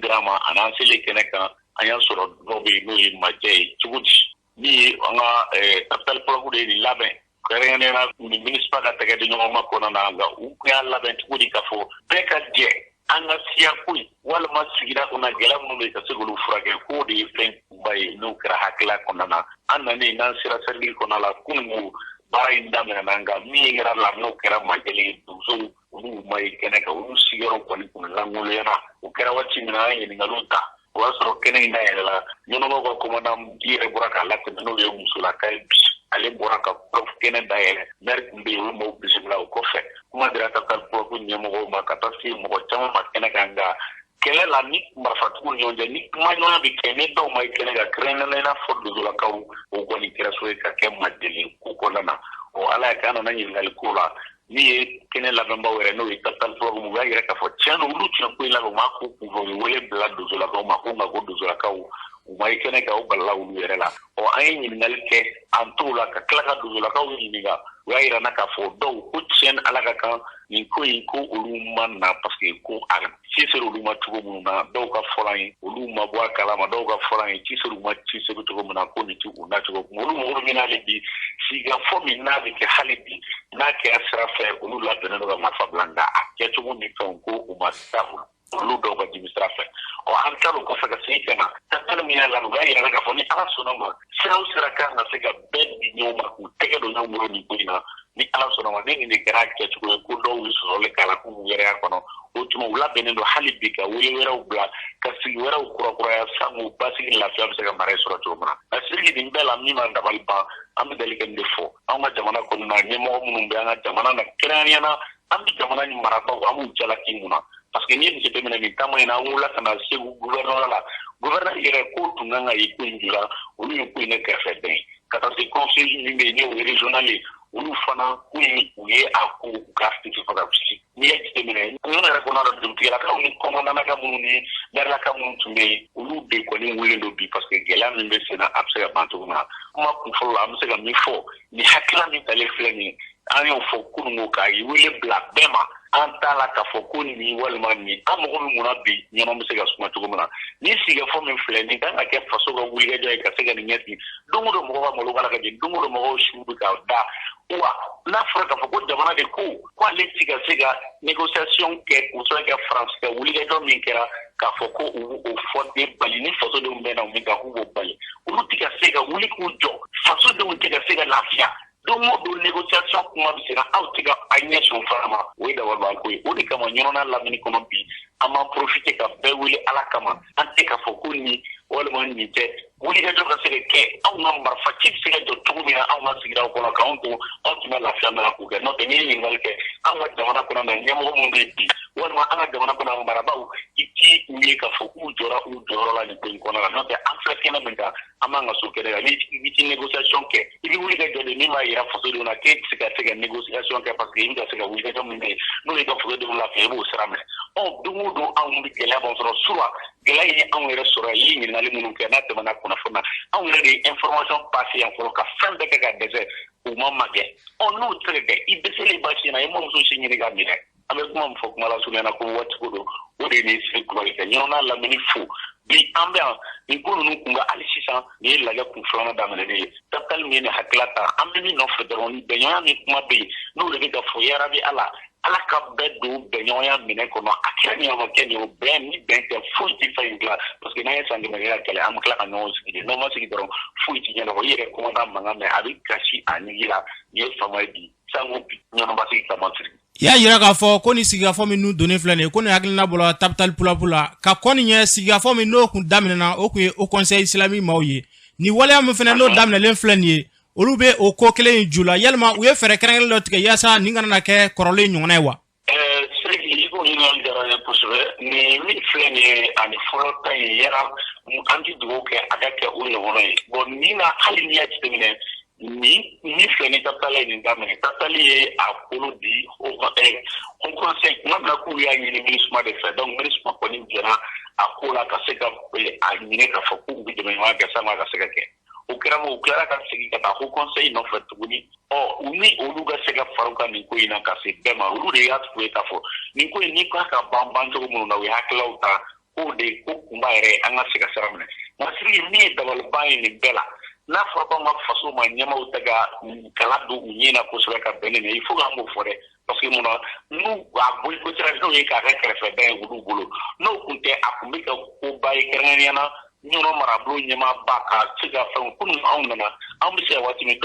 dira an ma ani an selen kɛnɛ kan an y'a sɔrɔ dɔw bɛ yen n'o ye majɛ ye cogo di min ye an ka Capital Polaku de ye nin labɛn kɛrɛnkɛrɛnnena ni MINUSMA ka tɛgɛ di ɲɔgɔn ma kɔnɔna na nka u tun y'a labɛn cogo di k'a fɔ bɛɛ ka jɛ an ka siya ko ye walima sigida kɔnɔ gɛlɛya minnu bɛ ka se k'olu furakɛ k'o de ye fɛn kunba ye n'o kɛra hakilila kɔnɔna na an nanen n'an sera Cercle kɔnɔna la kununko baara in daminɛna nka min kɛra la n'o kɛra majɛlen ye donsow olu ma ye kɛnɛ kan olu sigiyɔrɔ kɔni kun langoloyara o kɛra waati min na an ye ɲininkaliw ta o y'a sɔrɔ kɛnɛ in dayɛlɛ la ɲɔnɔbaw ka commandant di yɛrɛ bɔra k'a latɛmɛ n'o ye musolaka ye bi ale bɔra ka kɛnɛ dayɛlɛ maire tun bɛ yen olu m'o bisimila o kɔfɛ kuma dira Capital Polaku ɲɛmɔgɔw ma ka taa se mɔgɔ caman ma kɛnɛ kan nka kɛlɛ la ni marifatigiw ni ɲɔgɔn cɛ ni kuma ɲɔgɔnya bɛ kɛ ni dɔw ma ye kɛnɛ kan kɛrɛnkɛrɛnnena i n'a fɔ donsolakaw o kɔni kɛra so ye ka kɛ majɛlen ko kɔnɔna na Ala y'a kɛ an nana ɲininkali ko la min ye kɛnɛ labɛnbaw yɛrɛ n'o ye Capital Polaku u y'a yɛrɛ k'a fɔ tiɲɛ don olu tun ye ko in labɛn u m'a ko kunfɛ u ye wele bila donsolakaw ma ko nka ko donsolakaw u ma ye kɛnɛ kan u balila olu yɛrɛ la an ye ɲininkali kɛ an t'o la ka tila ka donsolakaw ɲininka u y'a yira n na k'a fɔ dɔw ko tiɲɛ Ala ka kan nin ko in ko olu ma na parce que ko a ci sera olu ma cogo minnu na dɔw ka fɔla ye olu ma bɔ a kalama dɔw ka fɔla ye ci sera u ma ci sera cogo min na ko nin ti u na cogo min olu mɔgɔ min n'ale bi sigikafɔ min n'a bɛ kɛ hali bi n'a kɛra sira fɛ olu labɛnnen don ka marifa bila nka a kɛcogo ni fɛnw ko u ma taa olu dɔw ka dimi sira fɛ an taara o kɔfɛ ka segin ka na Tanzania min y'a la u y'a yira k'a fɔ ni Ala sɔnna ma sira o sira kan ka se ka bɛɛ di ɲɔgɔn ma k'u tɛgɛ don ɲɔgɔn bolo nin ko in na ni Ala sɔnna ma ni nin de kɛra kɛcogo ye ko dɔw ye sɔsɔli k'a la k'u yɛrɛ y'a kɔnɔ o tuma u labɛnnen don hali bi ka wele wɛrɛw bila ka sigi wɛrɛw kurakuraya sango basigi lafiya bɛ se ka mara sɔrɔ cogo min na a siriki nin bɛɛ la min ma dabali ban an bɛ deli ka nin de fɔ anw ka jamana kɔnɔna ɲɛmɔgɔ minnu bɛ an ka jamana na kɛrɛnkɛrɛnnenya an bɛ jamana ni marabaaw an b'u jalaki mun na parce que n'i ye jateminɛ nin taama in na an wulila ka na Segu gouvernement la gouvernement yɛrɛ ko tun kan ka ye ko in jira olu ye ko in ne kɛrɛfɛ bɛn ka taa se conseil min bɛ yen n'o ye régional ye olu fana ko in u ye a ko ka sigi fo ka gosi n'i ye jateminɛ ɲɔgɔn yɛrɛ kɔnɔ la dugutigilakaw ni kɔnɔnanaka minnu ni mairelaka minnu tun bɛ yen olu de kɔni wulilen don bi parce que gɛlɛya min bɛ sen na a bɛ se ka ban cogo min na kuma kun fɔlɔ la an bɛ se ka min fɔ nin hakilina min talen filɛ nin an y'o fɔ kununko k'a ye wele bila bɛɛ ma an t'a la k'a fɔ ko nin walima nin an mago bɛ mun na bi ɲɔgɔn bɛ se ka suma cogo min na ni sigikafɔ min filɛ nin kan ka kɛ faso ka wulikajɔ ye ka se ka nin ɲɛsigi don o don mɔgɔw ka malo b'a la ka jɛ don o don mɔgɔw siw bɛ ka da wa n'a fɔra k'a fɔ ko jamana de ko ale ti ka se ka négociation kɛ o sɔrɔ kɛ faransi ka wulikajɔ min kɛra k'a fɔ ko o fɔ den bali ni fasodenw bɛ na min kan k'u b'o bali olu ti ka se ka wuli k'u jɔ fasodenw ti ka se ka lafiya don o don négociation kuma bɛ se ka aw ti ka a ɲɛsin fara ma o ye dabalibanko ye o de kama ɲɔgɔnna lamini kɔnɔ bi an b'an profiter ka bɛɛ wele Ala kama an tɛ k'a fɔ ko nin walima nin tɛ wulikajɔ ka se ka kɛ anw ka marifa ci bɛ se ka jɔ cogo min na anw ka sigidaw kɔnɔ k'anw to anw tun bɛ lafiya mɛn k'u kɛ n'o tɛ n'i ye ɲininkali kɛ anw ka jamana kɔnɔ na ɲɛmɔgɔ minnu bɛ bi walima an ka jamana kɔnɔ marabaw i ti u ye k'a fɔ k'u jɔra u jɔyɔrɔ la nin ko in kɔnɔ la n'o tɛ an filɛ kɛnɛ min kan an b'an ka so kɛnɛ kan n'i ti négociation kɛ i bɛ wuli ka jɔ de min b'a yira fasodenw na k'e tɛ se ka négociation kɛ parce que i bɛ ka se ka wulikajɔ min kɛ n'o ye ka fasodenw lafiya i b'o sira minɛ don o don anw bɛ gɛlɛya b'an sɔrɔ soit gɛlɛya ye anw yɛrɛ sɔrɔ i ye ɲininkali minnu kɛ n'a tɛmɛna kunnafoni na anw yɛrɛ de ye information passé yan fɔlɔ ka fɛn bɛɛ kɛ ka dɛsɛ u ma magɛ n'o tɛ se ka kɛ i dɛsɛlen baasi na i ma muso si ɲini ka minɛ an bɛ kuma min fɔ kuma la surunya na ko waati ko don o de ye nin siri kulɔli kɛ ɲɔgɔn n'a lamɛnni fo bi an bɛ yan nin ko ninnu kun ka hali sisan nin ye lajɛ kun filanan daminɛlen ye Tapitali min ye nin hakilila ta an bɛ min nɔfɛ dɔrɔn ni bɛnɲɔgɔnya min kuma bɛ yen n'o de bɛ ka fɔ yarabi ala ka bɛɛ don bɛnɲɔgɔnya minɛ kɔnɔ a kɛra nin ma kɛ nin o bɛn ni bɛn tɛ foyi tɛ fɛn in dilan parce que n'an ye san kɛmɛ kɛ ka kɛlɛ an bɛ tila ka ɲɔgɔn sigi de n'o ma sigi dɔrɔn foyi tɛ ɲɛnabɔ i yɛrɛ kɔnɔda mankan mɛn a bɛ kasi a ɲigi la nin ye fama ye bi sango bi ɲɔgɔnba sigi kama siri i y'a yira k'a fɔ ko ni sigikafɔ min n'u donnen filɛ nin ye ko nin hakilina bɔra Tapitali pulapu la ka kɔ nin ɲɛ sigikafɔ min n'o kun daminɛna o kun ye Haut Conseil islamique maaw ye ni waleya min fana n'o daminɛlen filɛ nin ye olu bɛ o ko kelen in ju la yalima u ye fɛɛrɛ kɛrɛnkɛrɛnnen dɔ tigɛ yaasa nin kana na kɛ kɔrɔlen ɲɔgɔnna ye wa. Siriki i ko ɲininkali diyara n ye kosɛbɛ nin min filɛ nin ye ani fɔlɔ ta in yɛrɛ an tɛ dugawu kɛ a ka kɛ o ɲɔgɔnna ye nin na hali n'i y'a jateminɛ ni filɛ ni Tapitali ye nin daminɛ Tapitali ye a kolo di Haut Conseil kuma bila k'u y'a ɲini MINUSMA de fɛ donc MINUSMA kɔni jɛra a ko la ka se ka a ɲini k'a fɔ k'u bɛ dɛmɛɲɔgɔnya kɛ san'a ka se ka kɛ o kɛra u tilara ka segin ka taa Haut Conseil nɔfɛ tuguni ni olu ka se ka fara ka nin ko in na ka se bɛɛ ma olu de y'a tugu ye k'a fɔ nin ko in ni k'a ka ban cogo minnu na u ye hakililaw ta k'o de ko kunba yɛrɛ an ka se ka sira minɛ nka Siriki min ye dabaliban ye nin bɛɛ la n'a fɔra ko an ka faso ma ɲɛmaw tɛ ka kala don u ɲɛ na kosɛbɛ ka bɛn nin il faut k'an b'o fɔ dɛ parce que mun na n'u a boycotera n'o ye k'a kɛ kɛrɛfɛdɛn ye olu bolo n'o kun tɛ a kun bɛ ka koba ye kɛrɛnkɛrɛnnenya na ɲɔnɔ marabolo ɲɛmaaba ka se ka fɛnw kunun anw nana an bɛ se ka waati min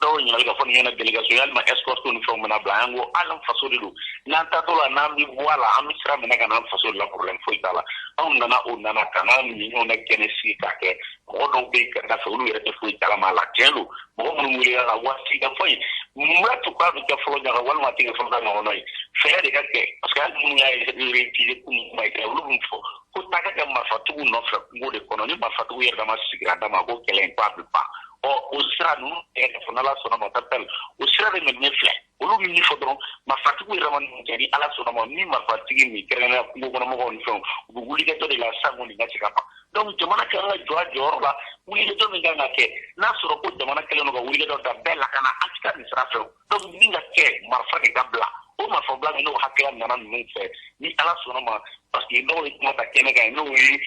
dɔw ɲininkali ka fɔ nin ɲɛna délégation yalima escorte ni fɛnw bɛna bila an ko hali an faso de don n'an taatɔ la n'an bɛ bɔ a la an bɛ sira minɛ ka n'an faso de la problème foyi t'a la anw nana o nana ka n'an ɲinɲɔgɔn na kɛnɛ sigi k'a kɛ mɔgɔ dɔw bɛ yen ka fɛ olu yɛrɛ tɛ foyi kalama a la tiɲɛ don mɔgɔ minnu welela la waati ka fɔ yen mun b'a to k'a bɛ kɛ fɔlɔ ɲaga walima a tɛ kɛ fɔlɔ ɲɔgɔnna ye fɛɛrɛ de ka kɛ parce que hali minnu y'a réutilisé kunun kuma ye olu b'u fɔ ko taa ka kɛ marifatigiw nɔfɛ kungo de kɔnɔ ni marifatigiw yɛrɛ dama sigira dama ko kɛlɛ in ko a bɛ ban o sira ninnu fɔ n'Ala sɔnna ma Tapitali o sira de minɛ filɛ olu bɛ min fɔ dɔrɔn marifatigiw yɛrɛ ma nin kɛ ni Ala sɔnna ma ni marifatigi min kɛrɛnkɛrɛnnenya kungo kɔnɔmɔgɔw ni fɛnw u bɛ wulikajɔ de la sango nin ka se ka ban donc jamana kan ka jɔ a jɔyɔrɔ la wulikajɔ min kan ka kɛ n'a sɔrɔ ko jamana kɛlen don ka wulikajɔ da bɛɛ lakana an tɛ taa nin sira fɛ donc min ka kɛ marifa de ka bila o marifa bila min n'o hakilila nana ninnu fɛ ni Ala sɔnna ma parce que n'o ye kuma ta kɛnɛ kan n'o ye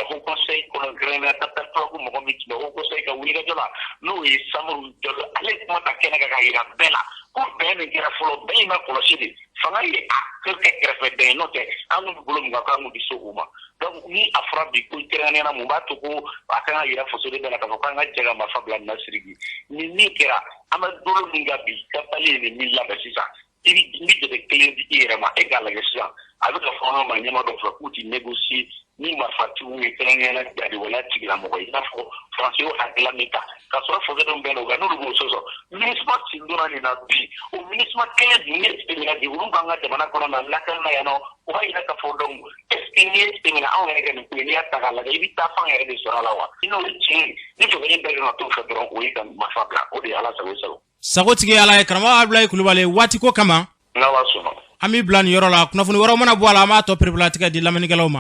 Haut Conseil kɔnɔ kɛrɛnkɛrɛnnenya Tapitali pulapu mɔgɔ min tun bɛ Haut Conseil ka wulikajɔ la n'o ye Samori Jalo ale ye kuma ta kɛnɛ kan ka yira bɛɛ la ko bɛn min kɛra fɔlɔ bɛn in ma kɔlɔsi de fanga ye a kɛ kɛrɛfɛdɛn ye n'o tɛ an n'u bolo min kan k'an k'u di se o ma donc ni a fɔra bi ko kɛrɛnkɛrɛnnenya mun b'a to ko a kan ka yira faso de bɛɛ la k'a fɔ k'an ka jɛ ka marifa bila nin na Siriki ni min kɛra an bɛ dolo min kan bi Tapitali ye nin min labɛn sisan i bɛ jate kelen di i yɛrɛ ma e k'a lajɛ sisan a bɛ ka fɔ an ma ɲɛma dɔ fɛ k'u ti négocier ni marifatigiw ye kɛrɛnkɛrɛnnenya jadewaleya tigilamɔgɔ ye i n'a fɔ faransi y'o hakilila min ta k'a sɔrɔ fasodenw bɛn o kan n'olu b'o sɔsɔ MINUSMA sen donna nin na bi o MINUSMA kelen dun ye tɛmɛna bi olu b'an ka jamana kɔnɔ na lakana yan nɔ o b'a yira k'a fɔ donc est ce que n'i ye tɛmɛna anw yɛrɛ kɛ nin ko ye n'i y'a ta k'a lajɛ i bɛ taa fan yɛrɛ de sɔrɔ a la wa n'o ye tiɲɛ ye ni fasoden bɛɛ kan ka t'o fɛ dɔrɔn o ye ka marifa bila o de ye Ala sago sago. sagotigi Ala ye karamɔgɔ Abdulaye Kulubali waati ko kama n'Ala sɔnna an b'i bila nin yɔrɔ la kunnafoni wɛrɛw mana bɔ a la an b'a tɔ pereperelatigɛ di lamɛnnikɛlaw ma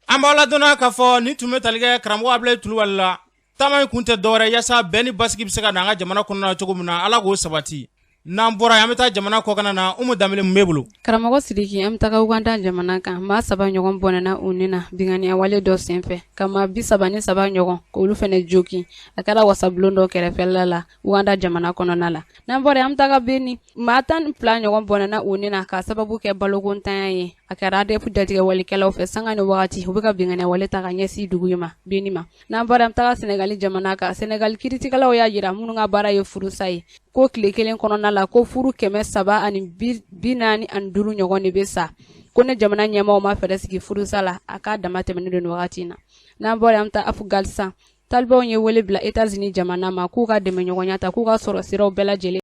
an b'aw ladɔnna k'a fɔ nin tun bɛ tali kɛ karamɔgɔ Abdulaye Kulubali la taama in kun tɛ dɔwɛrɛ yaasa bɛn ni basigi bɛ se ka na an ka jamana kɔnɔna cogo min na Ala k'o sabati n'an bɔra an bɛ taa jamana kɔkan na Umu Danbele mun b'e bolo. Karamɔgɔ Sidiki an bɛ taga Uganda jamana kan maa 3 ɲɔgɔn bɔnɛna u ni na binganiya wale dɔ senfɛ ka maa 37 ɲɔgɔn k'olu fɛnɛ joki a kɛra wasabulon dɔ kɛrɛfɛla la Uganda jamana kɔnɔna la n'an bɔra an bɛ taga Beni maa 12 ɲɔgɔn bɔnɛna u ni na ka sababu kɛ balokontanya ye a kɛra ADF datigɛ walikɛlaw fɛ sanga ni wagati u bɛ ka binganiya wale ta ka ɲɛsin dugu ma Beni ma n'an bɔra an bɛ taga Senegali jamana kan Senegali kiritikɛlaw y'a jira minnu ka baara ye furusa ye ko tile kelen kɔnɔna la ko furu 345 ɲɔgɔn de bɛ sa ko ne jamana ɲɛmaaw ma fɛɛrɛ sigi furusa la a k'a dama tɛmɛnen don wagati in na n'an bɔra an bɛ taa Afganistan talibanw ye wele bila États-Unis jamana ma k'u ka dɛmɛ ɲɔgɔnya ta k'u ka sɔrɔ siraw bɛɛ lajɛlen